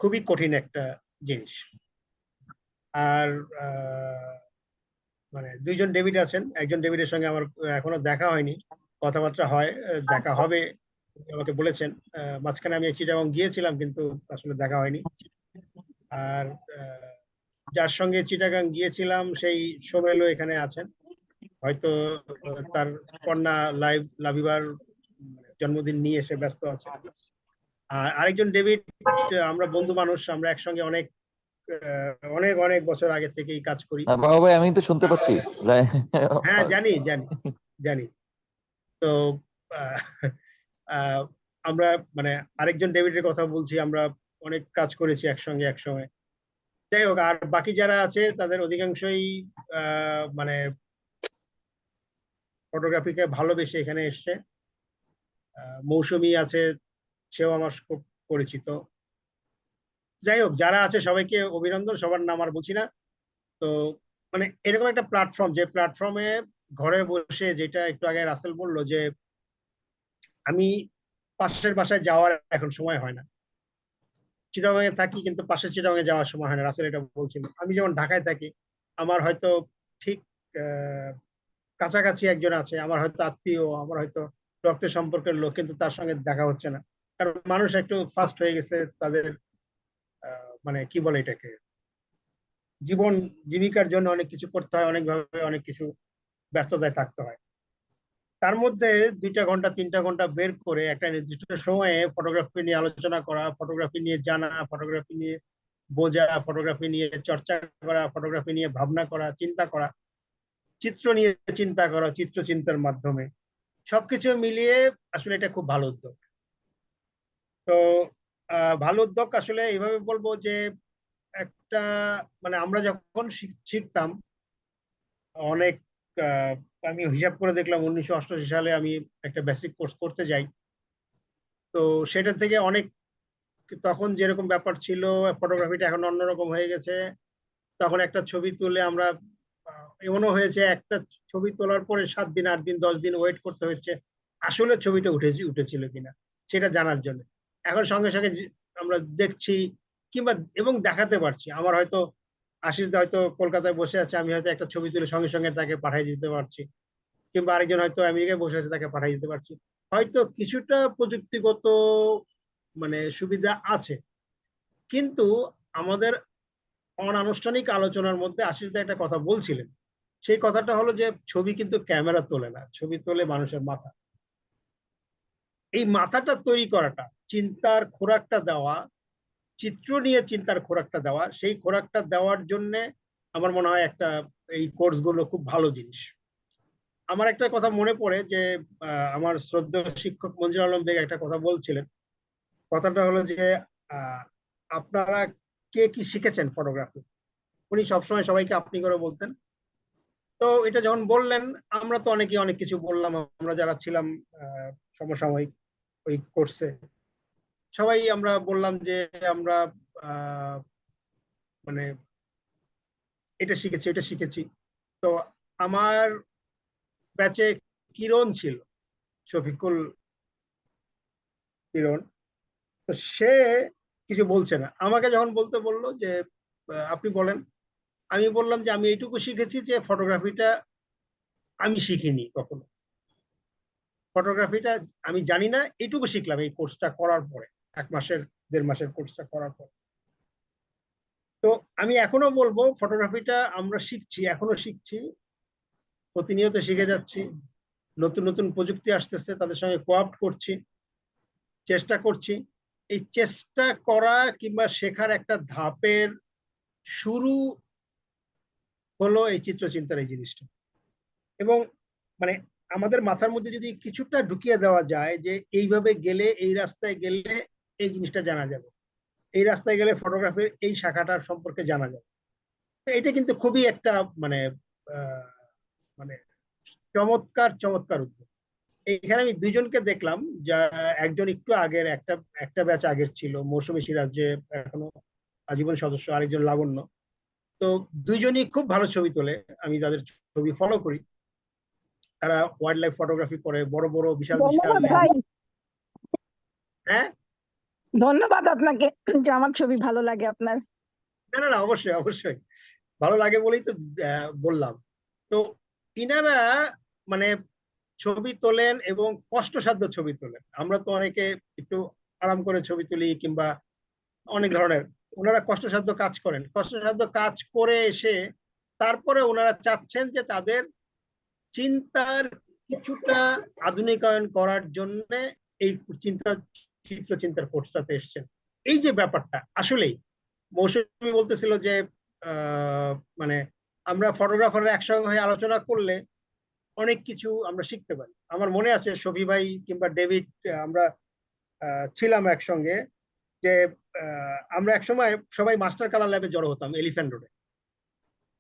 খুবই কঠিন একটা জিনিস। আর মানে দুইজন ডেভিড আছেন, একজন ডেভিডের সঙ্গে আমার এখনো দেখা হয়নি, কথাবার্তা হয়, দেখা হবে আমাকে বলেছেন। মাঝখানে আমি চিটাগং গিয়েছিলাম কিন্তু আসলে দেখা হয়নি। আর যার সঙ্গে চিটাগাং গিয়েছিলাম সেই সোমেলও এখানে আছেন, হয়তো তার কন্যা লাভিবার জন্মদিন নিয়ে এসে ব্যস্ত আছে। আর আরেকজন ডেভিড, আমরা বন্ধু মানুষ, আমরা একসঙ্গে অনেক অনেক অনেক বছর আগে থেকেই কাজ করি।
বাবা ভাই, আমি তো শুনতে পাচ্ছি।
হ্যাঁ, জানি জানি জানি। তো আমরা মানে আরেকজন ডেভিডের কথা বলছি, আমরা অনেক কাজ করেছি একসঙ্গে একসময়। যাই হোক, আর বাকি যারা আছে তাদের অধিকাংশই মানে ফটোগ্রাফিকে ভালোবেসে এখানে এসছে। মৌসুমী আছে, সেও আমার খুব পরিচিত। যাই হোক, যারা আছে সবাইকে অভিনন্দন, সবার নাম আর বলছি না। তো মানে এরকম একটা প্ল্যাটফর্ম, যে প্ল্যাটফর্মে ঘরে বসে, যেটা একটু আগে রাসেল বললো যে আমি পাশের বাসায় যাওয়ার এখন সময় হয় না, চিটাগাঙে থাকি কিন্তু পাশের চিটাগাঙে যাওয়ার সময় হয় না, রাসেল এটা বলছিল। আমি যেমন ঢাকায় থাকি, আমার হয়তো ঠিক কাছাকাছি একজন আছে, আমার হয়তো আত্মীয়, আমার হয়তো রক্তের সম্পর্কের লোক, কিন্তু তার সঙ্গে দেখা হচ্ছে না, কারণ মানুষ একটু ফাস্ট হয়ে গেছে, তাদের মানে কি বলে এটাকে, জীবন জীবিকার জন্য অনেক কিছু করতে হয়, অনেকভাবে অনেক কিছু ব্যস্ততায় থাকতে হয়। তার মধ্যে 2টা ঘন্টা 3টা ঘন্টা বের করে একটা নির্দিষ্ট সময়ে ফটোগ্রাফি নিয়ে আলোচনা করা, ফটোগ্রাফি নিয়ে জানা, ফটোগ্রাফি নিয়ে বোঝা, ফটোগ্রাফি নিয়ে চর্চা করা, ফটোগ্রাফি নিয়ে ভাবনা করা, চিন্তা করা, চিত্র নিয়ে চিন্তা করা, চিত্র চিন্তার মাধ্যমে সবকিছু মিলিয়ে আসলে এটা খুব ভালো উদ্যোগ। তো ভালো উদ্যোগ আসলে এইভাবে বলবো যে একটা মানে আমরা যখন শিখতাম অনেক, আমি হিসাব করে দেখলাম 1988 সালে আমি একটা বেসিক কোর্স করতে যাই। তো সেটা থেকে অনেক, তখন যেরকম ব্যাপার ছিল, ফটোগ্রাফিটা এখন অন্যরকম হয়ে গেছে। তখন একটা ছবি তুলে আমরা, এমনও হয়েছে একটা ছবি তোলার পরে 7 দিন 8 দিন 10 দিন ওয়েট করতে হচ্ছে আসলে ছবিটা উঠেছিল কিনা সেটা জানার জন্য। এখন সঙ্গে সঙ্গে আমরা দেখছি কিংবা এবং দেখাতে পারছি। আমার হয়তো আশিস দা হয়তো কলকাতায় বসে আছে, আমি হয়তো একটা ছবি তুলে সঙ্গে সঙ্গে তাকে পাঠিয়ে দিতে পারছি, কিংবা আরেকজন হয়তো আমেরিকায় বসে আছে, তাকে পাঠিয়ে দিতে পারছি। হয়তো কিছুটা প্রযুক্তিগত মানে সুবিধা আছে, কিন্তু আমাদের অনানুষ্ঠানিক আলোচনার মধ্যে আশিস দা একটা কথা বলছিলেন, সেই কথাটা হলো যে ছবি কিন্তু ক্যামেরা তোলে না, ছবি তোলে মানুষের মাথা। এই মাথাটা তৈরি করাটা, চিন্তার খোরাকটা দেওয়া, চিত্র নিয়ে চিন্তার খোরাকটা দেওয়া, সেই খোরাকটা দেওয়ার জন্য আমার মনে হয় একটা এই কোর্সগুলো খুব ভালো জিনিস। আমার একটা কথা মনে পড়ে যে আমার শ্রদ্ধেয় শিক্ষক মঞ্জুর আলম বেগ একটা কথা বলছিলেন। কথাটা হলো যে আপনারা কে কি শিখেছেন ফটোগ্রাফি। উনি সবসময় সবাইকে আপনি করে বলতেন। তো এটা যখন বললেন, আমরা তো অনেকে অনেক কিছু বললাম, আমরা যারা ছিলাম সমসাময়িক ওই কোর্সে সবাই আমরা বললাম যে আমরা মানে এটা শিখেছি এটা শিখেছি। তো আমার ব্যাচে কিরণ ছিল, শফিকুল কিরণ, তো সে কিছু বলছে না। আমাকে যখন বলতে বললো যে আপনি বলেন, আমি বললাম যে আমি এইটুকু শিখেছি যে ফটোগ্রাফিটা আমি শিখিনি কখনো, ফটোগ্রাফিটা আমি জানি না, এইটুকু শিখলাম এই কোর্সটা করার পরে, 1 মাসের 1.5 মাসের কোর্সটা করার পর। তো আমি এখনো বলবো ফটোগ্রাফিটা আমরা শিখছি, এখনো শিখছি, প্রতিনিয়ত শিখে যাচ্ছি। নতুন নতুন প্রযুক্তি আসতেছে, তাদের সঙ্গে কোঅপারেট করছি, চেষ্টা করছি। এই চেষ্টা করা কিংবা শেখার একটা ধাপের শুরু হলো এই চিত্রচিন্তার এই জিনিসটা। এবং মানে আমাদের মাথার মধ্যে যদি কিছুটা ঢুকিয়ে দেওয়া যায় যে এইভাবে গেলে, এই রাস্তায় গেলে এই জিনিসটা জানা যাবে, এই রাস্তায় গেলে ফটোগ্রাফির এই শাখাটার সম্পর্কে জানা যাবে, এটা কিন্তু খুবই একটা মানে মানে চমৎকার চমৎকার উদ্যোগ। এখানে আমি দুইজনকে দেখলাম, যা একজন একটু আগের একটা ব্যাচ আগের ছিল, মৌসুমী সিরাজ, যে এখনো আজীবন সদস্য, আরেকজন লাবণ্য। তো দুইজনই খুব ভালো ছবি তোলে, আমি তাদের ছবি ফলো করি। তারা ওয়াইল্ড লাইফ ফটোগ্রাফি করে, বড় বড় বিশাল বিশাল
ধন্যবাদ ভাই,
হ্যাঁ
ধন্যবাদ আপনাকে যে আমার ছবি ভালো লাগে আপনার।
না না না, অবশ্যই অবশ্যই ভালো লাগে বলেই তো বললাম। তো ইনারা মানে ছবি তোলেন এবং কষ্টসাধ্য ছবি তোলেন। আমরা তো অনেকে একটু আরাম করে ছবি তুলি কিংবা অনেক ধরনের, ওনারা কষ্টসাধ্য কাজ করেন। কষ্টসাধ্য কাজ করে এসে তারপরে ওনারা চাচ্ছেন যে তাদের চিন্তার কিছুটা আধুনিকায়ন করার জন্য এই চিত্রচিন্তার কোর্সটাতে এসছেন। এই যে ব্যাপারটা আসলেই মৌসুমী বলতেছিল যে মানে আমরা ফটোগ্রাফাররা একসঙ্গে হয়ে আলোচনা করলে অনেক কিছু আমরা শিখতে পারি। আমার মনে আছে শফি ভাই কিংবা ডেভিড, আমরা ছিলাম একসঙ্গে, যে আমরা একসময় সবাই মাস্টার কালার ল্যাবে জড়ো হতাম এলিফ্যান্ট রোডে।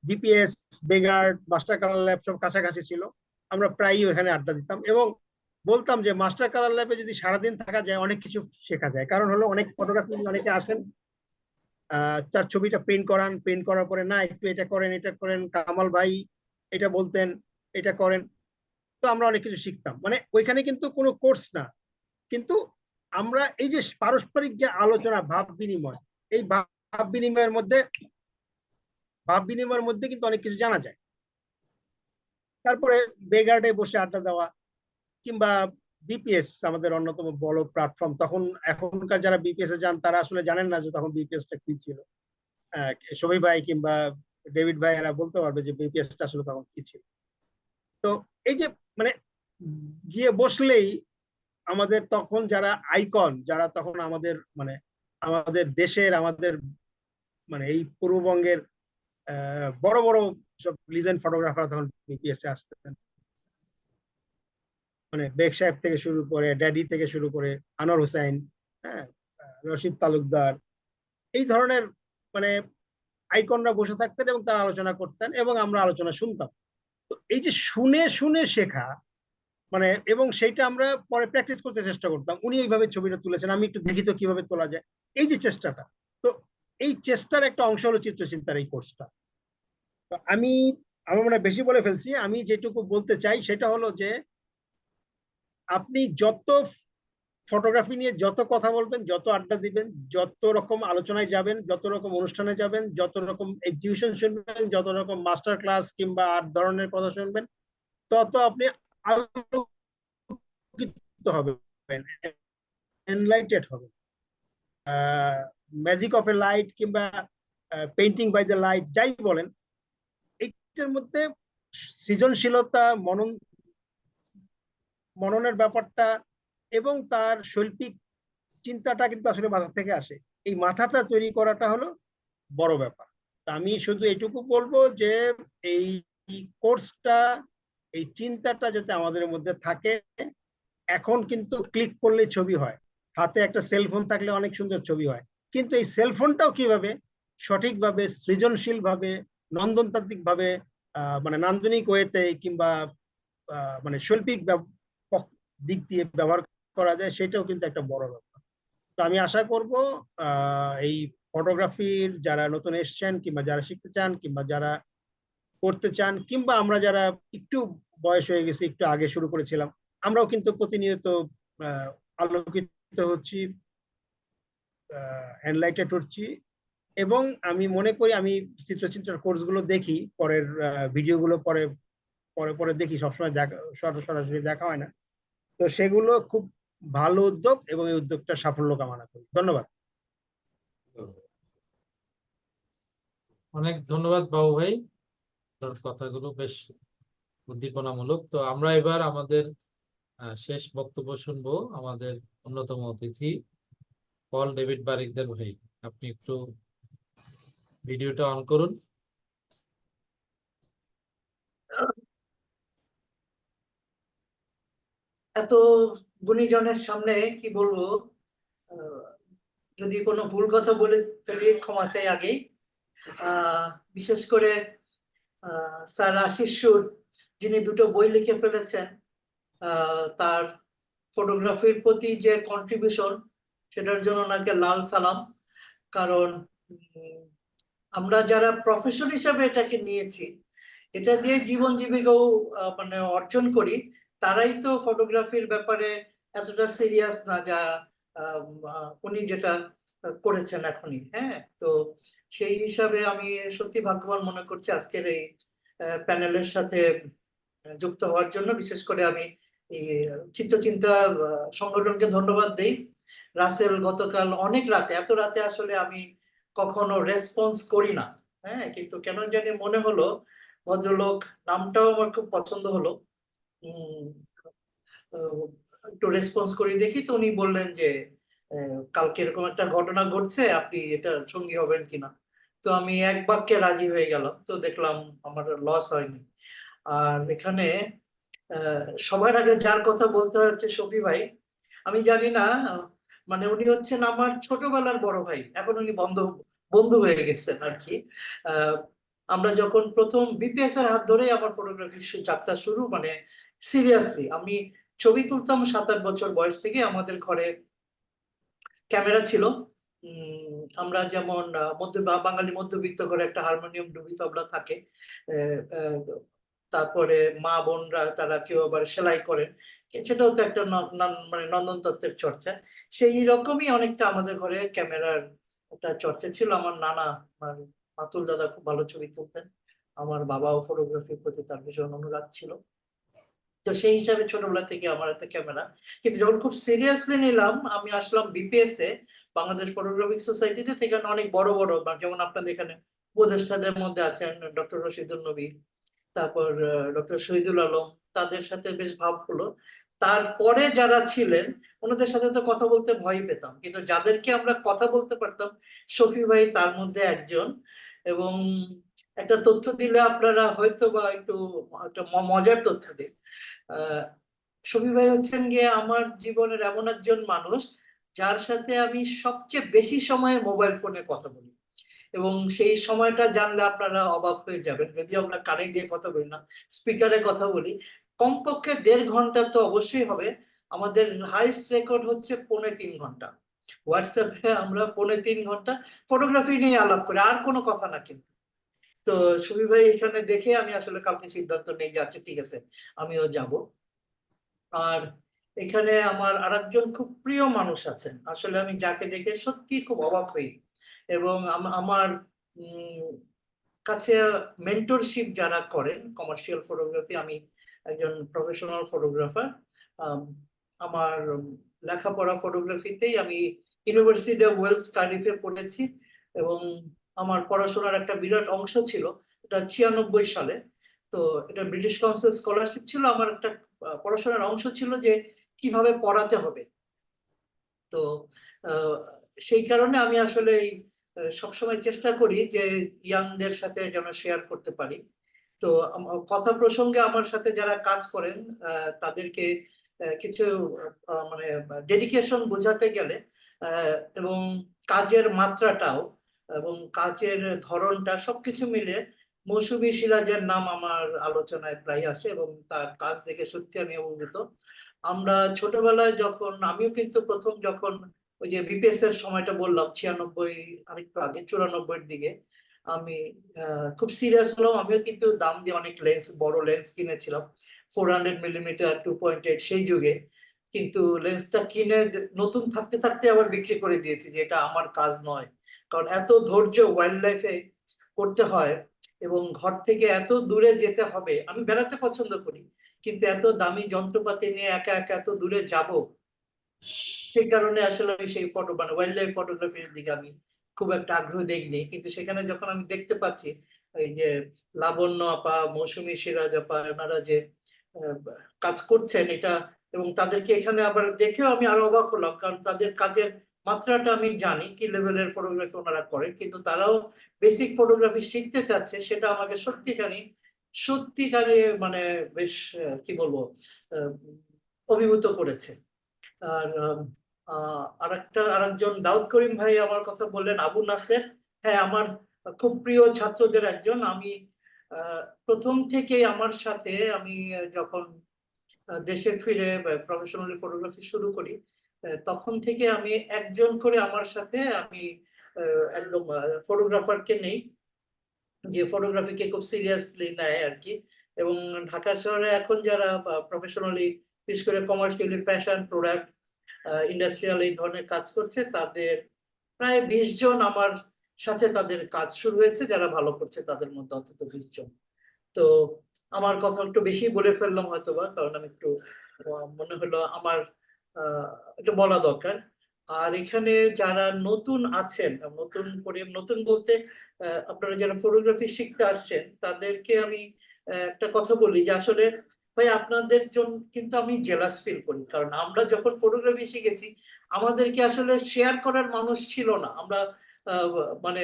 বিপিএস, বেগার্ড, মাস্টার কালার ল্যাব সব কাছাকাছি ছিল, আমরা প্রায়ই ওখানে আড্ডা দিতাম এবং বলতাম যে মাস্টার কালার ল্যাবে যদি সারাদিন থাকা যায় অনেক কিছু শেখা যায়। কারণ হলো অনেক ফটোগ্রাফি অনেকে আসেন, তার ছবিটা প্রিন্ট করান, প্রিন্ট করার পরে না একটু এটা করেন এটা করেন, কামাল ভাই এটা বলতেন, এটা করেন। তো আমরা অনেক কিছু শিখতাম, মানে ওইখানে কিন্তু কোনো কোর্স না, কিন্তু আমরা এই যে পারস্পরিক যে আলোচনা, ভাব বিনিময়, এই ভাব বিনিময়ের মধ্যে কিন্তু অনেক কিছু জানা যায়। তারপরে বেগার্ডে বসে আড্ডা দেওয়া কিংবা বিপিএস আমাদের অন্যতম বড় প্ল্যাটফর্ম। তখন এখনকার যারা বিপিএস এ যান তারা আসলে জানেন না যে তখন বিপিএসটা কি ছিল। শফি ভাই কিংবা ডেভিড ভাই এরা বলতে পারবে যে বিপিএসটা আসলে তখন কি ছিল। তো এই যে মানে গিয়ে বসলেই আমাদের তখন যারা আইকন, যারা তখন আমাদের দেশের, আমাদের মানে এই পূর্ববঙ্গের বড় বড় সব লিজেন্ড ফটোগ্রাফার তখন বিপিএস এ আসতেন। মানে বেগ সাহেব থেকে শুরু করে, ড্যাডি থেকে শুরু করে, আনোয়ার হুসাইন, হ্যাঁ, রশিদ তালুকদার, এই ধরনের মানে আইকনরা বসে থাকতেন এবং তারা আলোচনা করতেন এবং আমরা আলোচনা শুনতাম। তো এই যে শুনে শুনে শেখা, মানে এবং সেইটা আমরা পরে প্র্যাকটিস করতে চেষ্টা করতাম। উনি এইভাবে ছবিটা তুলেছেন, আমি একটু দেখি তো কিভাবে তোলা যায়, এই যে চেষ্টাটা। তো এই চেষ্টার একটা অংশ হলো চিত্রচিন্তার এই কোর্সটা। তো আমার মনে হয় বেশি বলে ফেলছি। আমি যেটুকু বলতে চাই সেটা হলো যে আপনি যত ফটোগ্রাফি নিয়ে যত কথা বলবেন, যত আড্ডা দিবেন, যত রকম আলোচনায় যাবেন, যত রকম অনুষ্ঠানে যাবেন, যত রকম এক্সিবিশন শুনবেন, যত রকম মাস্টার ক্লাস কিংবা আর ধরনের কথা শুনবেন, তত আপনি আলোকিত হবেন, এনলাইটেড হবেন। ম্যাজিক অফ এ লাইট কিংবা পেইন্টিং বাই দ্য লাইট, যাই বলেন, এইটার মধ্যে সৃজনশীলতা, মননের ব্যাপারটা এবং তার শৈল্পিক চিন্তাটা কিন্তু আসলে মাথা থেকে আসে। এই মাথাটা তৈরি করাটা হলো বড় ব্যাপার। তা আমি শুধু এটুকু বলবো যে এই কোর্সটা, এই চিন্তাটা যাতে আমাদের মধ্যে থাকে। এখন কিন্তু ক্লিক করলে ছবি হয়, হাতে একটা সেলফোন থাকলে অনেক সুন্দর ছবি হয়, কিন্তু এই সেলফোনটাও কিভাবে সঠিকভাবে, সৃজনশীল ভাবে, নন্দনতান্ত্রিক ভাবে, মানে নান্দনিক ওয়েতে কিংবা মানে শৈল্পিক দিক দিয়ে ব্যবহার করা যায়, সেটাও কিন্তু একটা বড় ব্যাপার। তো আমি আশা করব এই ফটোগ্রাফির যারা নতুন এসছেন, কিংবা যারা শিখতে চান, কিংবা যারা করতে চান, কিংবা আমরা যারা একটু বয়স হয়ে গেছে, একটু আগে শুরু করেছিলাম, আমরাও কিন্তু প্রতিনিয়ত আলোকিত হচ্ছি, এনলাইটেড হচ্ছি। এবং আমি মনে করি, আমি চিত্রচিন্তার কোর্সগুলো দেখি, পরের ভিডিওগুলো পরে পরে পরে দেখি, সবসময় সরাসরি দেখা হয় না। তো সেগুলো খুব ভালো উদ্যোগ এবং এই উদ্যোগটা সাফল্য কামনা করি। ধন্যবাদ।
অনেক ধন্যবাদ বাবু ভাই, তোর কথাগুলো বেশ উদ্দীপনামূলক। তো আমরা এবার আমাদের শেষ বক্তব্য শুনবো আমাদের অন্যতম অতিথি পল ডেভিড বারিকদার ভাই। আপনি একটু ভিডিওটা অন করুন।
এত গুণীজনের সামনে কি বলবো, যদি কোনো ভুল কথা বলে ফেলি ক্ষমা চাই আগেই। বিশেষ করে স্যার আশিস সুর, যিনি দুটো বই লিখে ফেলেছেন, তার ফটোগ্রাফির প্রতি যে কন্ট্রিবিউশন, সেটার জন্য ওনাকে লাল সালাম। কারণ আমরা যারা প্রফেশন হিসাবে এটাকে নিয়েছি, এটা দিয়ে জীবন জীবিকাও মানে অর্জন করি, তারাই তো ফটোগ্রাফির ব্যাপারে এতটা সিরিয়াস না যা উনি যেটা করেছেন এখনই। হ্যাঁ, তো সেই হিসাবে আমি সত্যি ভাগ্যবান মনে করছি আজকের এই প্যানেলের সাথে যুক্ত হওয়ার জন্য। বিশেষ করে আমি এই চিত্রচিন্তা সংগঠনকে ধন্যবাদ দেই। রাসেল গতকাল অনেক রাতে, এত রাতে আসলে আমি কখনো রেসপন্স করি না, হ্যাঁ, কিন্তু কেন জানি মনে হলো ভদ্রলোক, নামটাও আমার খুব পছন্দ হলো, একটু রেসপন্স করে দেখি। তো উনি বললেন যে কালকে এরকম একটা ঘটনা ঘটছে, আপনি এটার সঙ্গী হবেন কিনা। তো আমি এক বাক্যে রাজি হয়ে গেলাম। তো দেখলাম আমার লস হয়নি। আর এখানে সবার আগে যার কথা বলতে হচ্ছে শফি ভাই। আমি জানি না, মানে উনি হচ্ছেন আমার ছোটবেলার বড় ভাই, এখন উনি বন্ধু হয়ে গেছেন আর কি। আমরা যখন প্রথম বিপিএস এর হাত ধরে আমার ফটোগ্রাফি যাত্রা শুরু, মানে সিরিয়াসলি আমি ছবি তুলতাম 7-8 বছর বয়স থেকে। আমাদের ঘরে ক্যামেরা ছিল। আমরা যেমন বাঙালি মধ্যবিত্ত করে একটা হারমোনিয়াম ডুবি তবলা থাকে, তারপরে মা বোনরা তারা কেউ আবার সেলাই করেন, সেটাও তো একটা মানে নন্দনতত্ত্বের চর্চা। সেই রকমই অনেকটা আমাদের ঘরে ক্যামেরার একটা চর্চা ছিল। আমার নানা, আমার মাতুল দাদা খুব ভালো ছবি তুলতেন, আমার বাবাও ফটোগ্রাফির প্রতি তার ভীষণ অনুরাগ ছিল। তো সেই হিসাবে ছোটবেলা থেকে আমার হাতে ক্যামেরা। কিন্তু যখন খুব সিরিয়াসলি নিলাম, আমি আসলাম বিপিএস এ, বাংলাদেশ ফটোগ্রাফিক সোসাইটিতে। সেখানে অনেক বড় বড়, যেমন আপনাদের এখানে উপদেষ্টাদের মধ্যে আছেন ডক্টর রশিদুল নবী, তারপর ডক্টর শহীদুল আলম, তাদের সাথে বেশ ভাব হলো। তারপরে যারা ছিলেন ওনাদের সাথে তো কথা বলতে ভয় পেতাম, কিন্তু যাদেরকে আমরা কথা বলতে পারতাম, শফি ভাই তার মধ্যে একজন। এবং একটা তথ্য দিলে আপনারা হয়তো বা একটু একটা মজার তথ্য দিই। শফি ভাই হচ্ছেন গিয়ে আমার জীবনের এমন একজন মানুষ যার সাথে আমি সবচেয়ে বেশি সময় মোবাইল ফোনে কথা বলি। এবং সেই সময়টা জানলে আপনারা অবাক হয়ে যাবেন, যদিও আমরা কানে দিয়ে কথা বলি না, স্পিকারে কথা বলি। কমপক্ষে 1.5 ঘন্টা তো অবশ্যই হবে। আমাদের হাইস্ট রেকর্ড হচ্ছে 3.5 ঘন্টা। হোয়াটসঅ্যাপে আমরা 3.5 ঘন্টা ফটোগ্রাফি নিয়ে আলাপ করি, আর কোনো কথা না। কিন্তু তো সুবি ভাই এখানে দেখে আমি আসলে কালকে সিদ্ধান্ত নেই যে আচ্ছা ঠিক আছে, আমিও যাব। আর এখানে আমার আরেকজন খুব প্রিয় মানুষ আছেন, আসলে আমি যাকে দেখে সত্যি খুব অবাক হই। এবং আমার কাছে মেন্টরশিপ যারা করেন কমার্শিয়াল ফটোগ্রাফি, আমি একজন প্রফেশনাল ফটোগ্রাফার। আমার লেখাপড়া ফটোগ্রাফিতেই, আমি ইউনিভার্সিটি অফ ওয়েলস কার্ডিফে পড়েছি এবং আমার পড়াশোনার একটা বিরাট অংশ ছিল। এটা 96 সালে। তো এটা ব্রিটিশ কাউন্সিল স্কলারশিপ ছিল। আমার একটা পড়াশোনার অংশ ছিল যে কিভাবে পড়াতে হবে। তো সেই কারণে আমি আসলে সবসময় চেষ্টা করি যে ইয়াংদের সাথে যেন শেয়ার করতে পারি। তো কথা প্রসঙ্গে আমার সাথে যারা কাজ করেন তাদেরকে কিছু মানে ডেডিকেশন বোঝাতে গেলে এবং কাজের মাত্রাটাও এবং কাজের ধরনটা সবকিছু মিলে মৌসুমী সিরাজের নাম আমার আলোচনায় প্রায় আসে এবং তার কাজ দেখে সত্যি আমি অভিভূত। আমরা ছোটবেলায় যখন আমিও কিন্তু প্রথম যখন ওই যে বিপিএস এর সময়টা বললাম 96 আরেকটু আগে 94 এর দিকে আমি খুব সিরিয়াস হলাম। আমিও কিন্তু দাম দিয়ে অনেক বড় লেন্স কিনেছিলাম 400 মিলিমিটার 2.8 সেই যুগে। কিন্তু লেন্সটা কিনে নতুন থাকতে থাকতে আবার বিক্রি করে দিয়েছি যে এটা আমার কাজ নয়। কারণ এত ধৈর্য ওয়াইল্ড লাইফে করতে হয় এবং ঘর থেকে এত দূরে যেতে হবে। আমি বেড়াতে পছন্দ করি কিন্তু এত দামি যন্ত্রপাতি নিয়ে একা একা এত দূরে যাব, সেই কারণে আসলে আমি সেই ওয়াইল্ড লাইফ ফটোগ্রাফির দিকে আমি খুব একটা আগ্রহ দেখিনি। কিন্তু সেখানে যখন আমি দেখতে পাচ্ছি এই যে লাবণ্য আপা, মৌসুমী সিরাজ আপা, ওনারা যে কাজ করছেন এটা, এবং তাদেরকে এখানে আবার দেখেও আমি আরো অবাক হলাম কারণ তাদের কাজের মাত্রাটা আমি জানি কি লেভেলের ফটোগ্রাফি ওনারা করেন, কিন্তু তারাও বেসিক ফটোগ্রাফি শিখতে চাচ্ছে। সেটা আমাকে সত্যিকারে মানে বেশ কি বলবো অভিভূত করেছে। আর আরেকজন দাউদ করিম ভাই আমার কথা বললেন, আবু নাসের। হ্যাঁ, আমার খুব প্রিয় ছাত্রদের একজন। আমি প্রথম থেকে আমার সাথে আমি যখন দেশে ফিরে প্রফেশনালি ফটোগ্রাফি শুরু করি তখন থেকে আমি একজন করে আমার সাথে আমি একদম ফটোগ্রাফারকে নেই যে ফটোগ্রাফিকে খুব সিরিয়াসলি নেয় আর কি। এবং ঢাকা শহরে এখন যারা প্রফেশনালি বিশেষ করে কমার্শিয়ালি ফ্যাশন প্রোডাক্ট ইন্ডাস্ট্রিয়াল এই ধরনের কাজ করছে তাদের প্রায় 20 জন আমার সাথে তাদের কাজ শুরু হয়েছে, যারা ভালো করছে তাদের মধ্যে অন্তত 20 জন। তো আমার কথা একটু বেশি বলে ফেললাম হয়তোবা, কারণ আমি একটু মনে হলো আমার একটু বলা দরকার। আর এখানে যারা নতুন আছেন, নতুন বলতে আপনারা যারা ফটোগ্রাফি শিখতে আসছেন তাদেরকে আমি একটা কথা বলি যে আসলে ভাই আপনাদের জন্য কিন্তু আমি জেলাস ফিল করি। কারণ আমরা যখন ফটোগ্রাফি শিখেছি আমাদেরকে আসলে শেয়ার করার মানুষ ছিল না। আমরা মানে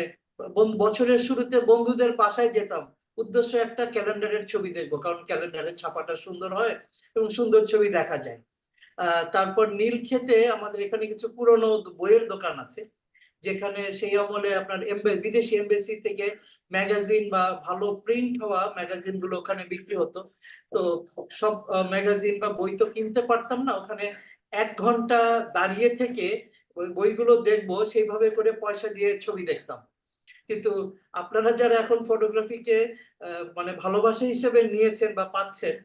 বছরের শুরুতে বন্ধুদের বাসায় যেতাম, উদ্দেশ্য একটা ক্যালেন্ডারের ছবি দেখবো, কারণ ক্যালেন্ডারের ছাপাটা সুন্দর হয় এবং সুন্দর ছবি দেখা যায়। তারপর নীলক্ষেতে আমাদের এখানে কিছু পুরনো বইয়ের দোকান আছে যেখানে সেই আমলে আপনার বিদেশি এমবেসি থেকে ম্যাগাজিন বা ভালো প্রিন্ট হওয়া ম্যাগাজিন গুলো ওখানে বিক্রি হতো। তো সব ম্যাগাজিন বা বই তো কিনতে পারতাম না, ওখানে 1 ঘন্টা দাঁড়িয়ে থেকে ওই বইগুলো দেখবো সেইভাবে করে পয়সা দিয়ে ছবি দেখতাম। কিন্তু আপনারা যারা এখন ফটোগ্রাফিকে মানে ভালোবাসা হিসেবে নিয়েছেন বা পাচ্ছেন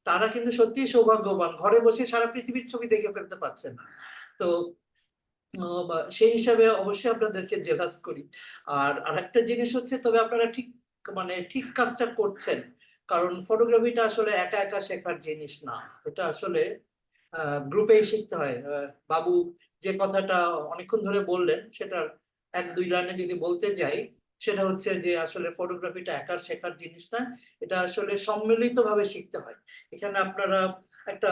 তারা কিন্তু সত্যি সৌভাগ্যবান, ঘরে বসে সারা পৃথিবীর ছবি দেখে ফেলতে পারছেন। তো সেই হিসাবে অবশ্যই আপনাদেরকে জেলাস করি। আর আরেকটা জিনিস হচ্ছে, তবে আপনারা ঠিক কাজটা করছেন, কারণ ফটোগ্রাফিটা আসলে একা একা শেখার জিনিস না, এটা আসলে গ্রুপেই শিখতে হয়। বাবু যে কথাটা অনেকক্ষণ ধরে বললেন সেটার 1-2 লাইনে যদি বলতে যাই, সেটা হচ্ছে যে আসলে ফটোগ্রাফিটা একার শেখার জিনিস না, এটা আসলে সম্মিলিত ভাবে শিখতে হয়। এখানে আপনারা একটা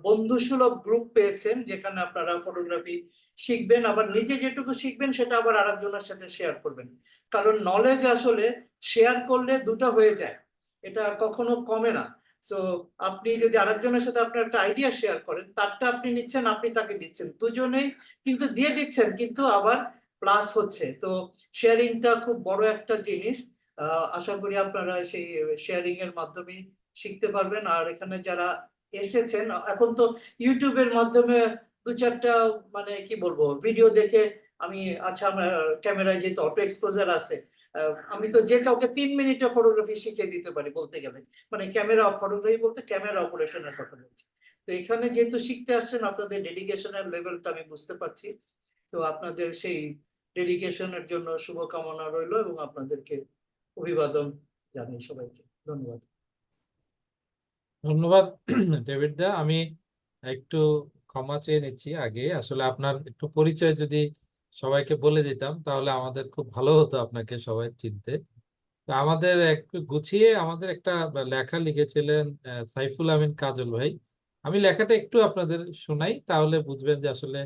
বন্ধুসুলভ গ্রুপ পেয়েছেন যেখানে আপনারা ফটোগ্রাফি শিখবেন, আবার নিজে যেটুকু শিখবেন সেটা আবার আরেকজনের সাথে শেয়ার করবেন। কারণ নলেজ আসলে শেয়ার করলে দুটো হয়ে যায়, এটা কখনো কমে না। তো আপনি যদি আরেকজনের সাথে আপনার একটা আইডিয়া শেয়ার করেন, তারটা আপনি নিচ্ছেন, আপনি তাকে দিচ্ছেন, দুজনেই কিন্তু দিয়ে দিচ্ছেন কিন্তু আবার প্লাস হচ্ছে। তো শেয়ারিংটা খুব বড় একটা জিনিস। আশা করি আপনারা সেই শেয়ারিং এর মাধ্যমে শিখতে পারবেন। আর এখানে যারা এসেছেন এখন তো ইউটিউবের মাধ্যমে 2-4টা মানে কি বলবো ভিডিও দেখে আমি, আচ্ছা আমার ক্যামেরায় যেহেতু অটো এক্সপোজার আছে, আমি তো যে কাউকে 3 মিনিটে ফটোগ্রাফি শিখিয়ে দিতে পারি বলতে গেলে, মানে ফটোগ্রাফি বলতে ক্যামেরা অপারেশনের কথা বলছি। তো এখানে যেহেতু শিখতে আসছেন আপনাদের ডেডিকেশনের লেভেলটা আমি বুঝতে পারছি। তো আপনাদের সেই ডেডিকেশনের জন্য শুভকামনা রইল এবং আপনাদেরকে অভিবাদন জানাই সবাইকে। ধন্যবাদ।
ধন্যবাদ ডেভিড দা। আমি একটু ক্ষমা চেয়ে নিচ্ছি আগে, আসলে আপনার একটু পরিচয় যদি সবাইকে বলে দিতাম, তাহলে আমাদের খুব ভালো হতো আপনাকে সবাই চিনতে। তো আমাদের একটু গুছিয়ে আমাদের একটা লেখা লিখেছিলেন সাইফুল আমিন কাজল ভাই। আমি লেখাটা একটু আপনাদের শোনাই, তাহলে বুঝবেন যে আসলে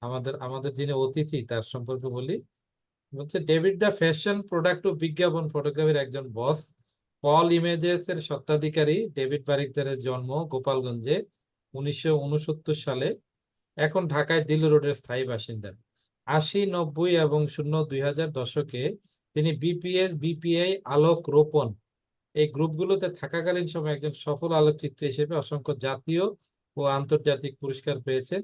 আমাদের আমাদের যিনি অতিথি তার সম্পর্কে বলি। বলছে, ডেভিড দ্য ফ্যাশন প্রোডাক্ট ও বিজ্ঞাপন ফটোগ্রাফির একজন বস। পল ইমেজেস এর স্বত্বাধিকারী। ডেভিড বারিকদারের জন্ম গোপালগঞ্জে 1969 সালে। এখন ঢাকায় দিল্লি রোডের স্থায়ী বাসিন্দা। 80, 90 এবং 2000 দশকে তিনি বিপিএস, বিপিআই, আলোক, রোপণ এই গ্রুপগুলোতে থাকাকালীন সময় একজন সফল আলোকচিত্রী হিসেবে অসংখ্য জাতীয় ও আন্তর্জাতিক পুরস্কার পেয়েছেন।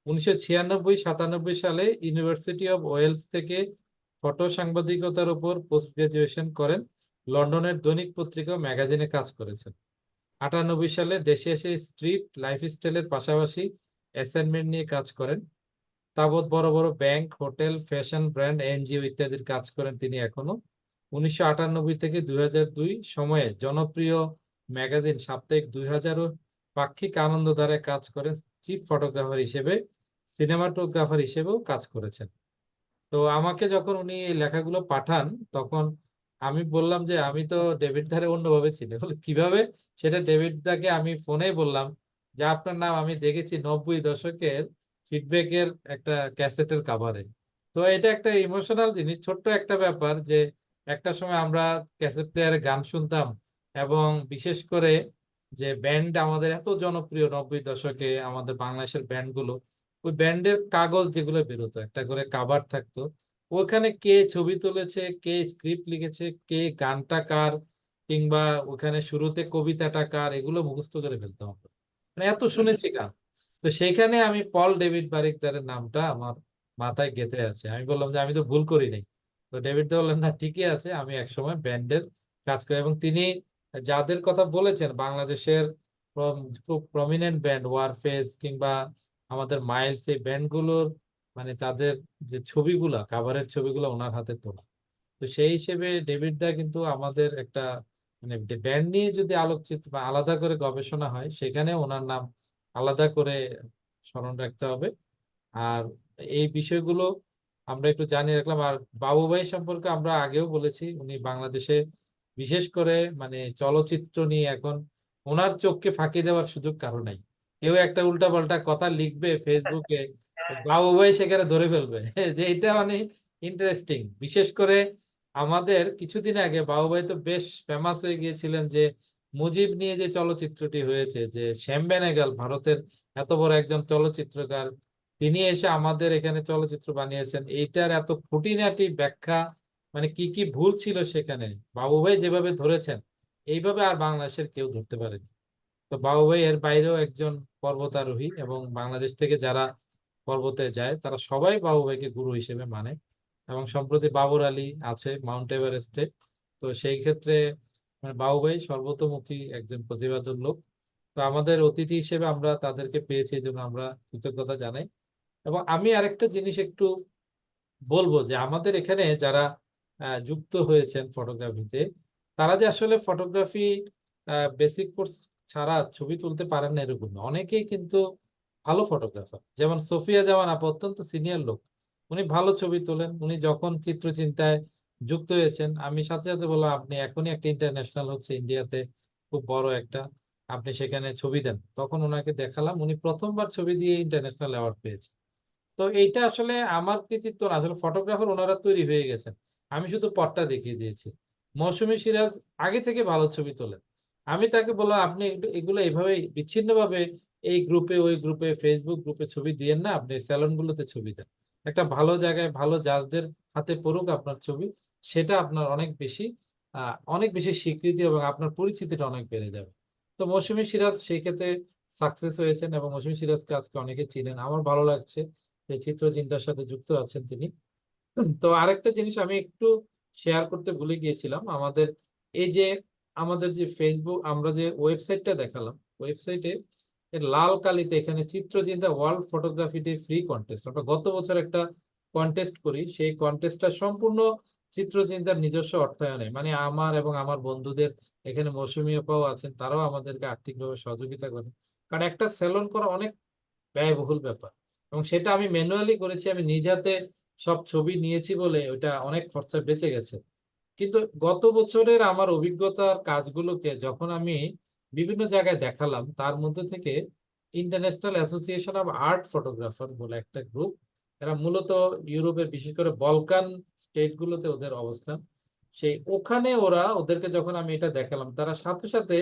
1996-97 সালে ইউনিভার্সিটি অব ওয়েলস থেকে ফটো সাংবাদিকতার উপর পোস্ট গ্রাজুয়েশন করেন। লন্ডনের দৈনিক পত্রিকা ও ম্যাগাজিনে কাজ করেছেন। 98 সালে দেশে এসে স্ট্রিট লাইফস্টাইলের পাশাপাশি অ্যাসাইনমেন্ট নিয়ে কাজ করেন। তাবৎ বড় বড় bank, hotel, fashion brand, NGO ইত্যাদির কাজ করেন তিনি এখনো। 1998 থেকে 2002 সময়ে জনপ্রিয় ম্যাগাজিন সাপ্তাহিক 2000 ও পাক্ষিক আনন্দধারায় কাজ করেন চিফ ফটোগ্রাফার হিসেবে। সিনেমাটোগ্রাফার হিসেবেও কাজ করেছেন। তো আমাকে যখন উনি এই লেখাগুলো পাঠান, তখন আমি বললাম যে আমি তো ডেভিড দারে অন্যভাবে চিনি। বলে কিভাবে? সেটা ডেভিড দাকে আমি ফোনেই বললাম যে আপনার নাম আমি দেখেছি 90 দশকের ফিডব্যাকের একটা ক্যাসেটের কাভারে। তো এটা একটা ইমোশনাল জিনিস, ছোট্ট একটা ব্যাপার যে একটা সময় আমরা ক্যাসেট প্লেয়ারে গান শুনতাম, এবং বিশেষ করে যে ব্যান্ড আমাদের এত জনপ্রিয় 90 দশকে আমাদের বাংলাদেশের ব্যান্ডগুলো, ওই ব্যান্ডের কাগজ যেগুলো বেরোতো, একটা করে কাভার থাকতো, ওখানে কে ছবি তুলেছে, কে স্ক্রিপ্ট লিখেছে, কে গানটা কার, কিংবা ওখানে শুরুতে কবিতাটা কার, এগুলো মুখস্থ করে ফেলতাম আমরা। মানে এত শুনেছি গান। তো সেইখানে আমি পল ডেভিড বারিকদারের নামটা আমার মাথায় গেঁথে আছে। আমি বললাম যে আমি তো ভুল করি নাই। তো ডেভিড দা বললেন, না ঠিকই আছে, আমি একসময় ব্যান্ডের কাজ করি। এবং তিনি যাদের কথা বলেছেন বাংলাদেশের খুব প্রমিনেন্ট ব্যান্ড, ওয়ারফেজ কিংবা আমাদের মাইলস, এই ব্যান্ডগুলোর মানে তাদের যে ছবিগুলা, কাভারের ছবিগুলো ওনার হাতে তোলা। তো সেই হিসেবে ডেভিড দা কিন্তু আমাদের একটা মানে ব্যান্ড নিয়ে যদি আলোকচিত্র বা আলাদা করে গবেষণা হয়, সেখানে ওনার নাম আলাদা করে স্মরণ রাখতে হবে। আর এই বিষয়গুলো আমরা একটু জানিয়ে রাখলাম। আর বাবু ভাই সম্পর্কে আমরা আগেও বলেছি, উনি বাংলাদেশে বিশেষ করে মানে চলচ্চিত্র নিয়ে এখন ওনার চোখকে ফাঁকি দেওয়ার সুযোগ কারো নাই। কেউ একটা উল্টাপাল্টা কথা লিখবে ফেসবুকে, বাবু ভাই সেখানে ধরে ফেলবে যে এটা মানে ইন্টারেস্টিং। বিশেষ করে আমাদের কিছুদিন আগে বাবু ভাই তো বেশ ফেমাস হয়ে গিয়েছিলেন যে মুজিব নিয়ে যে চলচ্চিত্রটি হয়েছে, যে শ্যাম বেনেগল ভারতের এত বড় একজন চলচ্চিত্রকার, তিনি এসে আমাদের এখানে চলচ্চিত্র বানিয়েছেন। এইটার এত খুঁটিনাটি ব্যাখ্যা, মানে কি কি ভুল ছিল সেখানে, বাবু ভাই যেভাবে ধরেছেন এইভাবে আর বাংলাদেশের কেউ ধরতে পারেনি। তো বাবু ভাই এর বাইরেও একজন পর্বতারোহী, এবং বাংলাদেশ থেকে যারা পর্বতে যায় তারা সবাই বাবু ভাইকে গুরু হিসেবে মানে। এবং সম্প্রতি বাবর আলী আছে মাউন্ট এভারেস্টে। তো সেই ক্ষেত্রে মানে বাবু ভাই সর্বতোমুখী একজন প্রতিভাধর লোক। তো আমাদের অতিথি হিসেবে আমরা তাদেরকে পেয়েছি, এই জন্য আমরা কৃতজ্ঞতা জানাই। এবং আমি আরেকটা জিনিস একটু বলবো যে আমাদের এখানে যারা যুক্ত হয়েছেন ফটোগ্রাফিতে, তারা যে আসলে ফটোগ্রাফি বেসিক কোর্স ছাড়া ছবি তুলতে পারেন না এরকম না। অনেকেই কিন্তু ভালো ফটোগ্রাফার। যেমন সোফিয়া জামান আপা অত্যন্ত সিনিয়র লোক, উনি ভালো ছবি তোলেন। উনি যখন চিত্রচিন্তায় যুক্ত হয়েছেন, আমি সাথে সাথে বললাম আপনি এখনই একটা ইন্টারন্যাশনাল হচ্ছে ইন্ডিয়াতে, খুব বড় একটা, আপনি সেখানে ছবি দেন। তখন ওনাকে দেখালাম, উনি প্রথমবার ছবি দিয়ে ইন্টারন্যাশনাল অ্যাওয়ার্ড পেয়েছেন। তো এইটা আসলে আমার কৃতিত্ব না, আসলে ফটোগ্রাফার ওনারা তৈরি হয়ে গেছেন, আমি শুধু পথটা দেখিয়ে দিয়েছি। মৌসুমী সিরাজ আগে থেকে ভালো ছবি তোলেন। আমি তাকে বললাম আপনি এগুলো এইভাবে বিচ্ছিন্নভাবে এই গ্রুপে ওই গ্রুপে ফেসবুক গ্রুপে ছবি দিয়েন না, আপনি স্যালন গুলোতে ছবি দেন। একটা ভালো জায়গায় ভালো জাজদের হাতে পড়ুক আপনার ছবি, সেটা আপনার অনেক বেশি স্বীকৃতি এবং আপনার পরিচিতিটা অনেক বেড়ে যাবে। তো মৌসুমী সিরাজ সেই ক্ষেত্রে সাকসেস হয়েছেন, এবং মৌসুমী সিরাজকে আজকে অনেকে চিনেন। আমার ভালো লাগছে যে চিত্রচিন্তার সাথে যুক্ত আছেন তিনি। তো আরেকটা জিনিস আমি একটু শেয়ার করতে ভুলে গিয়েছিলাম, আমাদের এই যে আমাদের যে ফেসবুক আমরা যে ওয়েবসাইটটা দেখালাম, ওয়েবসাইটে লাল কালিতে এখানে Chitrachinta world photography day free contest, আমরা গত বছর একটা কন্টেস্ট করি, সেই কন্টেস্টটা সম্পূর্ণ চিত্রচিন্তার নিজস্ব অর্থায়নে, মানে আমার এবং আমার বন্ধুদের, এখানে মৌসুমী আপাও আছেন, তারাও আমাদেরকে আর্থিকভাবে সহযোগিতা করেন। কারণ একটা সেলন করা অনেক ব্যয়বহুল ব্যাপার, এবং সেটা আমি ম্যানুয়ালি করেছি। আমি নিজ হাতে সব ছবি নিয়েছি বলে ওটা অনেক খরচা বেঁচে গেছে। কিন্তু গত বছরের আমার অভিজ্ঞতার কাজগুলোকে যখন আমি বিভিন্ন জায়গায় দেখালাম, তার মধ্যে থেকে international association of art photographer বলে একটা গ্রুপ, এরা মূলত ইউরোপের বিশেষ করে বলকান স্টেটগুলোতে ওদের অবস্থান, সেই ওখানে ওদেরকে যখন আমি এটা দেখালাম, তারা সাথে সাথে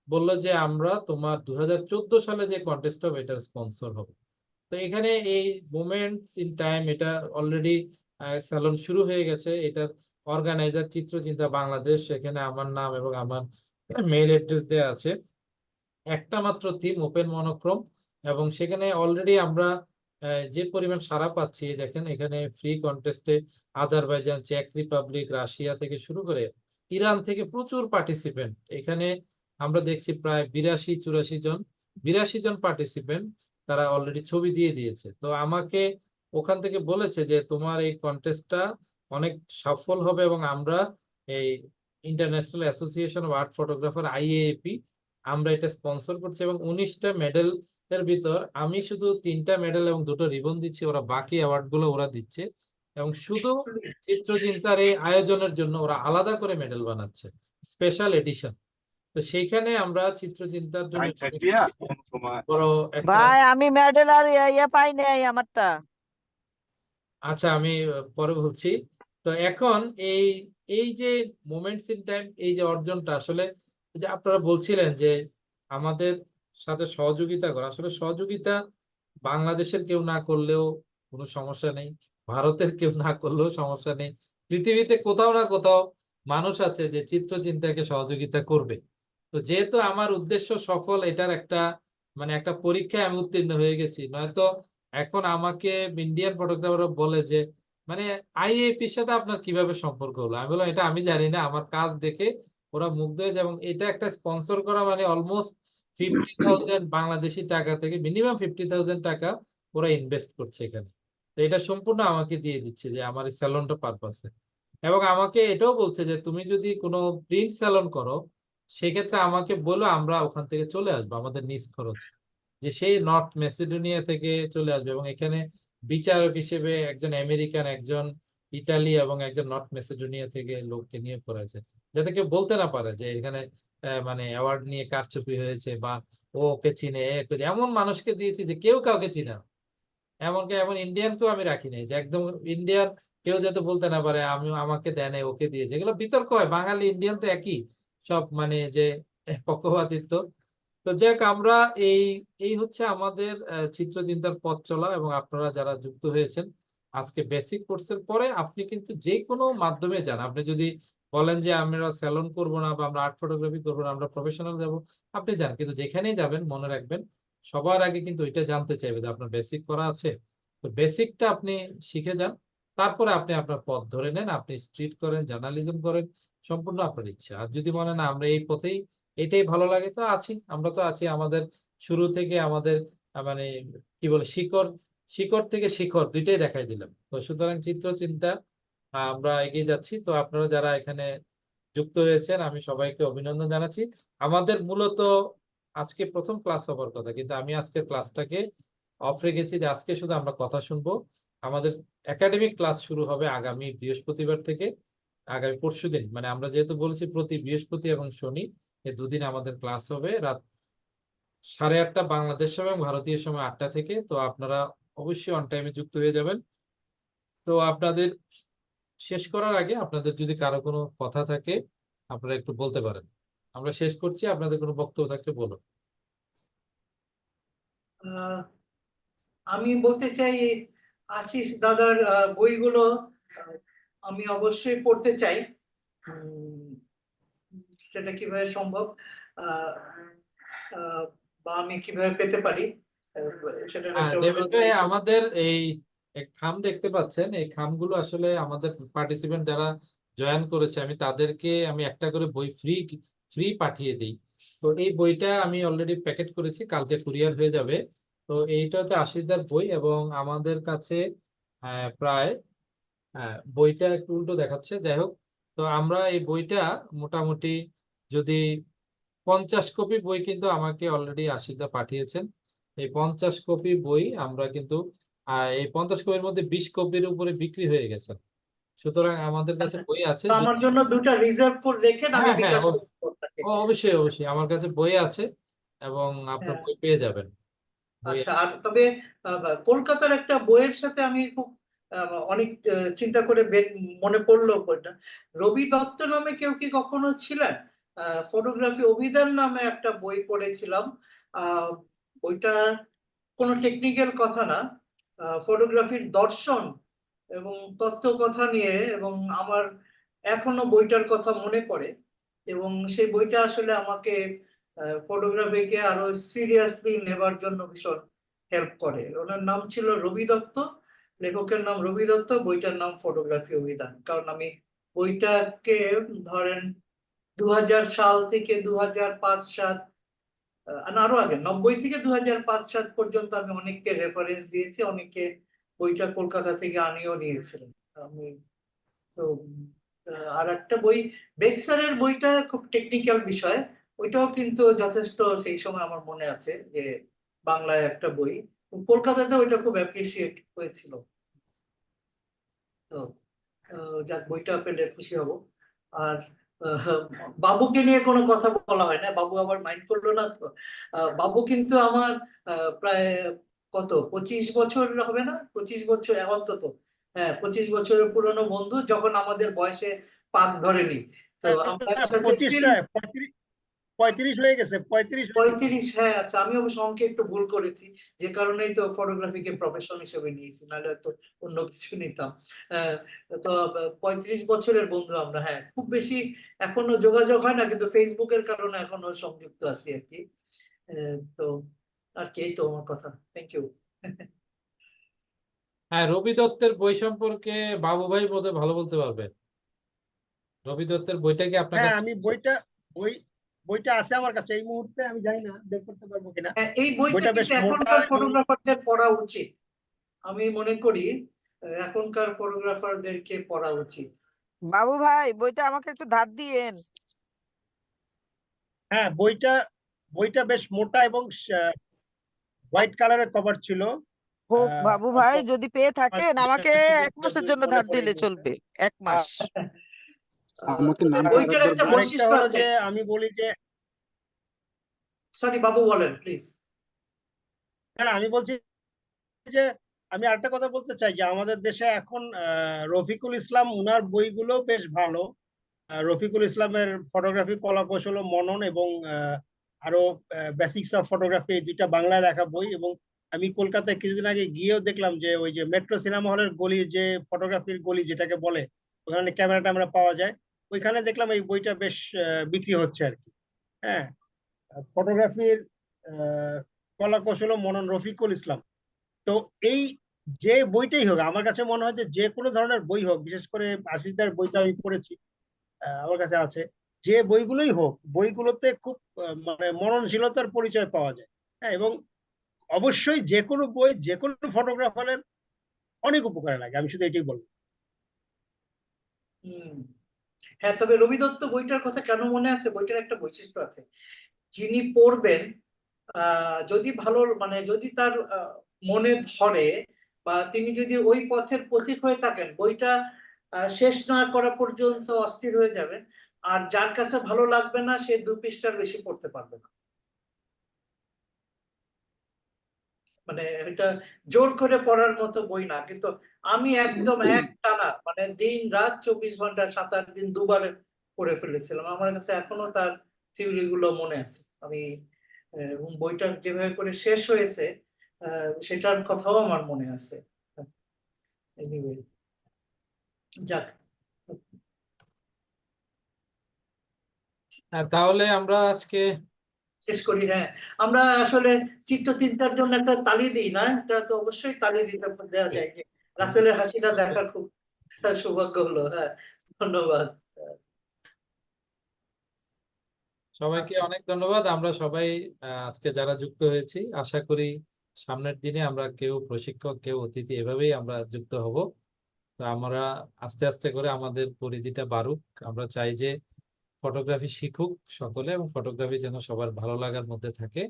বললো যে আমরা তোমার 2014 সালে যে কন্টেস্ট হবে এটার স্পন্সর হবে। তো এখানে এই মোমেন্টস ইন টাইম, এটা অলরেডি স্যালন শুরু হয়ে গেছে। এটার অর্গানাইজার চিত্রচিন্তা বাংলাদেশ, সেখানে আমার নাম এবং আমার মেইল অ্যাড্রেস দেওয়া আছে। একটা মাত্র থিম, ওপেন মনোক্রোম, এবং সেখানে অলরেডি আমরা যে পরিমাণ সাড়া পাচ্ছি, দেখেন এখানে ফ্রি কন্টেস্টে আজারবাইজান, চেক রিপাবলিক, রাশিয়া থেকে শুরু করে ইরান থেকে প্রচুর পার্টিসিপেন্ট। এখানে আমরা দেখছি প্রায় 82-84 জন পার্টিসিপেন্ট, তারা অলরেডি ছবি দিয়ে দিয়েছে। তো আমাকে ওখান থেকে বলেছে যে তোমার এই কন্টেস্টটা অনেক সফল হবে, এবং আমরা এই international association of art photographer IAAP আমরা এটা স্পন্সর করছি, এবং 19টা মেডেল এর ভিতর আমি শুধু 3টা মেডেল এবং 2টো রিবন দিচ্ছি, ওরা বাকি অ্যাওয়ার্ড গুলো ওরা দিচ্ছে। এবং শুধু চিত্রচিন্তার এই আয়োজনের জন্য ওরা আলাদা করে মেডেল বানাচ্ছে, স্পেশাল এডিশন। তো সেইখানে আমরা চিত্রচিন্তার জন্য বড় একটা,
ভাই আমি মেডেল আর ইয়া পাই নাই আমারটা।
আচ্ছা আমি পরে বলছি। তো এখন এই এই যে মোমেন্টস ইন টাইম, এই যে অর্জনটা, আসলে যে আপনারা বলছিলেন যে আমাদের সাথে সহযোগিতা করা, আসলে সহযোগিতা বাংলাদেশের কেউ না করলেও কোনো সমস্যা নেই, ভারতের কেউ না করলেও সমস্যা নেই, পৃথিবীতে কোথাও না কোথাও মানুষ আছে যে চিত্রচিন্তাকে সহযোগিতা করবে। তো যেহেতু আমার উদ্দেশ্য সফল, এটার একটা মানে একটা পরীক্ষায় আমি উত্তীর্ণ হয়ে গেছি। নয়তো এখন আমাকে ইন্ডিয়ান ফটোগ্রাফার বলে যে মানে IAAPর সাথে আপনার কিভাবে সম্পর্ক হলো, আমি বললাম এটা আমি জানি না, আমার কাজ দেখে ওরা মুগ্ধ হয়েছে, এবং এটা একটা স্পন্সর করা মানে অলমোস্ট 50,000 বাংলাদেশি টাকা থেকে মিনিমাম 50,000 টাকা ওরা ইনভেস্ট করছে এখানে। তো এটা সম্পূর্ণ আমাকে দিয়ে দিচ্ছে যে আমার এই স্যালনটা পারপাসে। এবং আমাকে এটাও বলছে যে তুমি যদি কোনো প্রিন্ট স্যালন করো, সেক্ষেত্রে আমাকে বলো, আমরা ওখান থেকে চলে আসবো আমাদের নিজ খরচে। যে সেই নর্থ মেসিডোনিয়া থেকে চলে আসবে, এবং এখানে বিচারক হিসেবে একজন আমেরিকান, একজন ইটালি এবং একজন নর্থ মেসিডোনিয়া থেকে লোককে নিয়োগ করা হয়েছে, যাতে কেউ বলতে না পারে যে এখানে মানে অ্যাওয়ার্ড নিয়ে কারচুপি হয়েছে বা ও ওকে চিনে, এমন মানুষকে দিয়েছি যে কেউ কাউকে চিনে না। এমনকি এমন ইন্ডিয়ানকেও আমি রাখি নাই, যে একদম ইন্ডিয়ান কেউ যাতে বলতে না পারে আমি আমাকে দেয় নাই ওকে দিয়েছে। এগুলো বিতর্ক হয়, বাঙালি ইন্ডিয়ান তো একই সব, মানে যে পক্ষপাতিত্ব। তো যাক, আমরা এই এই হচ্ছে আমাদের চিত্রচিন্তার পথ চলা। এবং আপনারা যারা যুক্ত হয়েছেন আজকে বেসিক কোর্সের পরে, আপনি কিন্তু যে কোনো মাধ্যমে যান, আপনি যদি বলেন যে আমরা স্যালন করবো না বা আমরা আর্ট ফটোগ্রাফি করবো না, আমরা প্রফেশনাল যাব, আপনি যান, কিন্তু যেখানেই যাবেন মনে রাখবেন সবার আগে কিন্তু এটা জানতে চাইবে যে আপনার বেসিক করা আছে। তো বেসিকটা আপনি শিখে যান, তারপরে আপনি আপনার পথ ধরে নেন, আপনি স্ট্রিট করেন, জার্নালিজম করেন, সম্পূর্ণ আপনার ইচ্ছা। আর যদি মনে না আমরা এই পথেই, এটাই ভালো লাগে, তো আছি, আমরা তো আছি। আমাদের শুরু থেকে আমাদের মানে কি বলে, শিকড় শিকড় থেকে শিখর দুইটাই দেখাই দিলাম। তো সুতরাং চিত্রচিন্তা আমরা এগিয়ে যাচ্ছি। তো আপনারা যারা এখানে যুক্ত হয়েছেন আমি সবাইকে অভিনন্দন জানাচ্ছি। আমাদের মূলত আজকে প্রথম ক্লাস হবার কথা, কিন্তু আমি আজকের ক্লাসটাকে অফ রেখেছি, যে আজকে শুধু আমরা কথা শুনবো। আমাদের একাডেমিক ক্লাস শুরু হবে আগামী বৃহস্পতিবার থেকে। আগামী পরশুদিন, মানে আমরা যেহেতু বলেছি প্রতি বৃহস্পতি এবং শনি, এই দুদিন আমাদের ক্লাস হবে রাত 8:30 বাংলাদেশ সময় এবং ভারতীয় সময় 8টা থেকে। তো আপনারা অবশ্যই অন টাইমে যুক্ত হয়ে যাবেন। তো আপনাদের শেষ করার আগে আপনাদের যদি কারো কোনো কথা থাকে আপনারা একটু বলতে পারেন। আমরা শেষ করছি, আপনাদের কোনো বক্তব্য থাকলে বলুন।
আহ, আমি বলতে চাই আশিস দাদার বইগুলো আমি অবশ্যই পড়তে চাই। সেটা কিভাবে সম্ভব, আহ, আহ, বা আমি কিভাবে পেতে পারি, সেটার একটা
ডেভিড
অনুরোধ
ভাই,
রইল।
আমাদের এই খাম দেখতে পাচ্ছেন, এই খামগুলো আসলে আমাদের পার্টিসিপেন্ট যারা জয়েন করেছে আমি একটা করে বই ফ্রি ফ্রি পাঠিয়ে দিই। তো এই বইটা আমি অলরেডি প্যাকেট করেছি, কালকে কুরিয়ার হয়ে যাবে। তো এইটা হচ্ছে আশিসদার বই, এবং আমাদের কাছে প্রায় বইটা একটু উল্টো দেখাচ্ছে, যাই হোক। তো আমরা এই বইটা মোটামুটি যদি 50 কপি বই কিন্তু আমাকে অলরেডি আশিসদা পাঠিয়েছেন। এই 50 কপি বই আমরা কিন্তু আর এই 50 কপির মধ্যে 20 কপির উপরে বিক্রি হয়ে গেছে। সুতরাং আমাদের কাছে
আচ্ছা,
বই আছে,
তো আমার জন্য দুটা রিজার্ভ করে রেখেন, আমি
হ্যাঁ হ্যাঁ
বিকাশ করবো আপনাকে।
অবশ্যই অবশ্যই আমার কাছে বই আছে এবং আপনার
হ্যাঁ,
বই পেয়ে যাবেন। বই
আচ্ছা। আর তবে কলকাতার একটা বইয়ের সাথে আমি খুব অনেক চিন্তা করে মনে পড়লো বইটা, রবি দত্ত নামে কেউ কি কখনো ছিলেন? ফটোগ্রাফি অভিধান নামে একটা বই পড়েছিলাম। বইটা কোনো টেকনিক্যাল কথা না, ফটোগ্রাফির দর্শন এবং তত্ত্ব কথা নিয়ে, এবং আমার এখনো বইটার কথা মনে পড়ে। এবং সেই বইটা আসলে আমাকে ফটোগ্রাফিকে আরো সিরিয়াসলি নেবার জন্য ভীষণ হেল্প করে। ওনার নাম ছিল রবি দত্ত, লেখকের নাম রবি দত্ত, বইটার নাম ফটোগ্রাফি অভিধান। কারণ আমি বইটাকে ধরেন 2000 সাল থেকে 2005-07, আরো আগে 90 থেকে 2005-07 পর্যন্ত আমি অনেককে রেফারেন্স দিয়েছি, অনেকে বইটা কলকাতা থেকে আনিও নিয়েছিলেন। আমি তো আর একটা বই বেক্সারের বইটা খুব টেকনিক্যাল বিষয়, ওইটাও কিন্তু যথেষ্ট সেই সময় আমার মনে আছে যে বাংলায় একটা বই, কলকাতাতে ওইটা খুব অ্যাপ্রিসিয়েট হয়েছিল। তো যাক, বইটা পেলে খুশি হব। আর বাবুকে নিয়ে কোনো কথা বলা হয় না, বাবু আবার মাইন্ড করলো না তো। বাবু কিন্তু আমার প্রায় কত 25 বছর হবে না, 25 বছর অন্তত, হ্যাঁ 25 বছরের পুরনো বন্ধু, যখন আমাদের বয়সে পাক ধরেনি। তো আমরা একসাথে
35 হয়ে গেছে,
35, হ্যাঁ। আচ্ছা, আমি অবশ্য অঙ্কে একটু ভুল করেছি, যে কারণেই তো ফটোগ্রাফিকে প্রফেশন হিসেবে নিয়েছি, নাহলে হয়তো অন্য কিছু নিতাম। তো 35 বছরের বন্ধু আমরা, হ্যাঁ। খুব বেশি এখনো যোগাযোগ হয় না, কিন্তু ফেসবুকের কারণে এখনো সংযুক্ত আছি আর কি। তো আর কি, এই তো আমার কথা। Thank you.
হ্যাঁ, রবি দত্তের বই সম্পর্কে বাবু ভাই বোধহয় ভালো বলতে পারবেন। রবি দত্তের বইটা কি আপনার
হ্যাঁ,
কাছে?
আমি বইটা আছে আমার কাছে, এই মুহূর্তে আমি জানি না বের করতে পারবো কিনা।
হ্যাঁ, এই বইটা
বইটা বেশ
কিন্তু
মোটা
এখনকার
এবং
ফটোগ্রাফারদের পড়া উচিত, আমি মনে করি এখনকার ফটোগ্রাফারদেরকে পড়া উচিত।
বাবু ভাই, বইটা আমাকে একটু ধার দিয়েন।
হ্যাঁ, বইটা বেশ মোটা এবং হোয়াইট কালারের কভার ছিল।
হোক বাবু ভাই, যদি পেয়ে থাকেন আমাকে
যতদূর
1 মাসের জন্য
মনে
ধার
পড়ে এই
দিলে
মুহূর্তে।
চলবে, 1 মাস।
আমাকে
তবে
নামটা
বইটার
আরেকবার
একটা
বলুন।
আরেকটা
বৈশিষ্ট্য
হলো
আছে।
যে আমি বলি যে,
সরি বাবু, বলেন প্লিজ।
না আমি বলছি যে আমি আরেকটা কথা বলতে চাই যে আমাদের দেশে এখন রফিকুল ইসলাম, উনার বইগুলো বেশ ভালো। রফিকুল ইসলামের ফটোগ্রাফি কলা কৌশল ও মনন এবং আরো বেসিক্স অফ ফটোগ্রাফি, এই দুইটা বাংলায় লেখা বই। এবং আমি কলকাতায় কিছুদিন আগে গিয়েও দেখলাম যে ওই যে মেট্রো সিনেমা হলের গলির যে ফটোগ্রাফির গলি যেটাকে বলে, ওখানে ক্যামেরা ট্যামেরা পাওয়া যায়, ওইখানে দেখলাম এই বইটা বেশ বিক্রি হচ্ছে আর কি। হ্যাঁ, ফটোগ্রাফির কলা কৌশল ও মনন, রফিকুল ইসলাম। তো এই যে বইটাই হোক, আমার কাছে মনে হয় যে কোনো ধরনের বই হোক, বিশেষ করে আশিসদার বইটা আমি পড়েছি, আমার কাছে আছে, যে বইগুলোই হোক, বইগুলোতে খুব মানে মননশীলতার পরিচয় পাওয়া যায়। হ্যাঁ, এবং অবশ্যই যে কোনো বই যে কোনো ফটোগ্রাফারের অনেক উপকারে লাগে, আমি শুধু এটাই বলবো।
হ্যাঁ, তবে রবি দত্ত বইটার কথা কেন মনে আছে, বইটার একটা বৈশিষ্ট্য আছে, যিনি পড়বেন যদি ভালো, মানে যদি তার মনে ধরে, বা তিনি যদি ওই পথের পথিক হয়ে থাকেন, বইটা শেষ না করা পর্যন্ত অস্থির হয়ে যাবেন। আর যার কাছে ভালো লাগবে না, সে 2 পৃষ্ঠার বেশি পড়তে পারবে না। মানে এটা জোর করে পড়ার মতো বই না, কিন্তু আমি একদম একটানা, মানে দিন রাত 24 ঘন্টা 7-8 দিন দুবারে পড়ে ফেলেছিলাম। আমার কাছে এখনো তার থিওরি গুলো মনে আছে। আমি বইটা যেভাবে করে শেষ হয়েছে সেটার কথাও আমার মনে আছে। এনিওয়ে, যাক।
তাহলে আমরা আজকে
শেষ করি। হ্যাঁ, আমরা আসলে চিত্রচিন্তার জন্য একটা তালি দিই না, এটা তো অবশ্যই তালি দিতে দেওয়া যায়, যে রাসেলের হাসিটা দেখার খুব সৌভাগ্য হলো। হ্যাঁ, ধন্যবাদ।
সবাইকে অনেক ধন্যবাদ। আমরা সবাই আজকে যারা যুক্ত হয়েছি, আশা করি সামনের দিনে আমরা কেউ প্রশিক্ষক, কেউ অতিথি, এভাবেই আমরা যুক্ত হব। তো আমরা আস্তে আস্তে করে আমাদের পরিধিটা বাড়ুক। আমরা চাই যে ফটোগ্রাফি শিখুক সকলে, এবং ফটোগ্রাফি যেন সবার ভালো লাগার মধ্যে থাকে,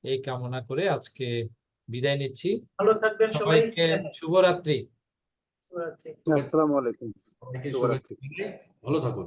এই কামনা করে আজকে বিদায় নিচ্ছি।
ভালো থাকবেন সবাই।
সবাইকে শুভরাত্রি।
শুভরাত্রি।
আসসালামু আলাইকুম।
সবাইকে
শুভরাত্রি।
শুভেচ্ছা জানাই। ভালো থাকুন।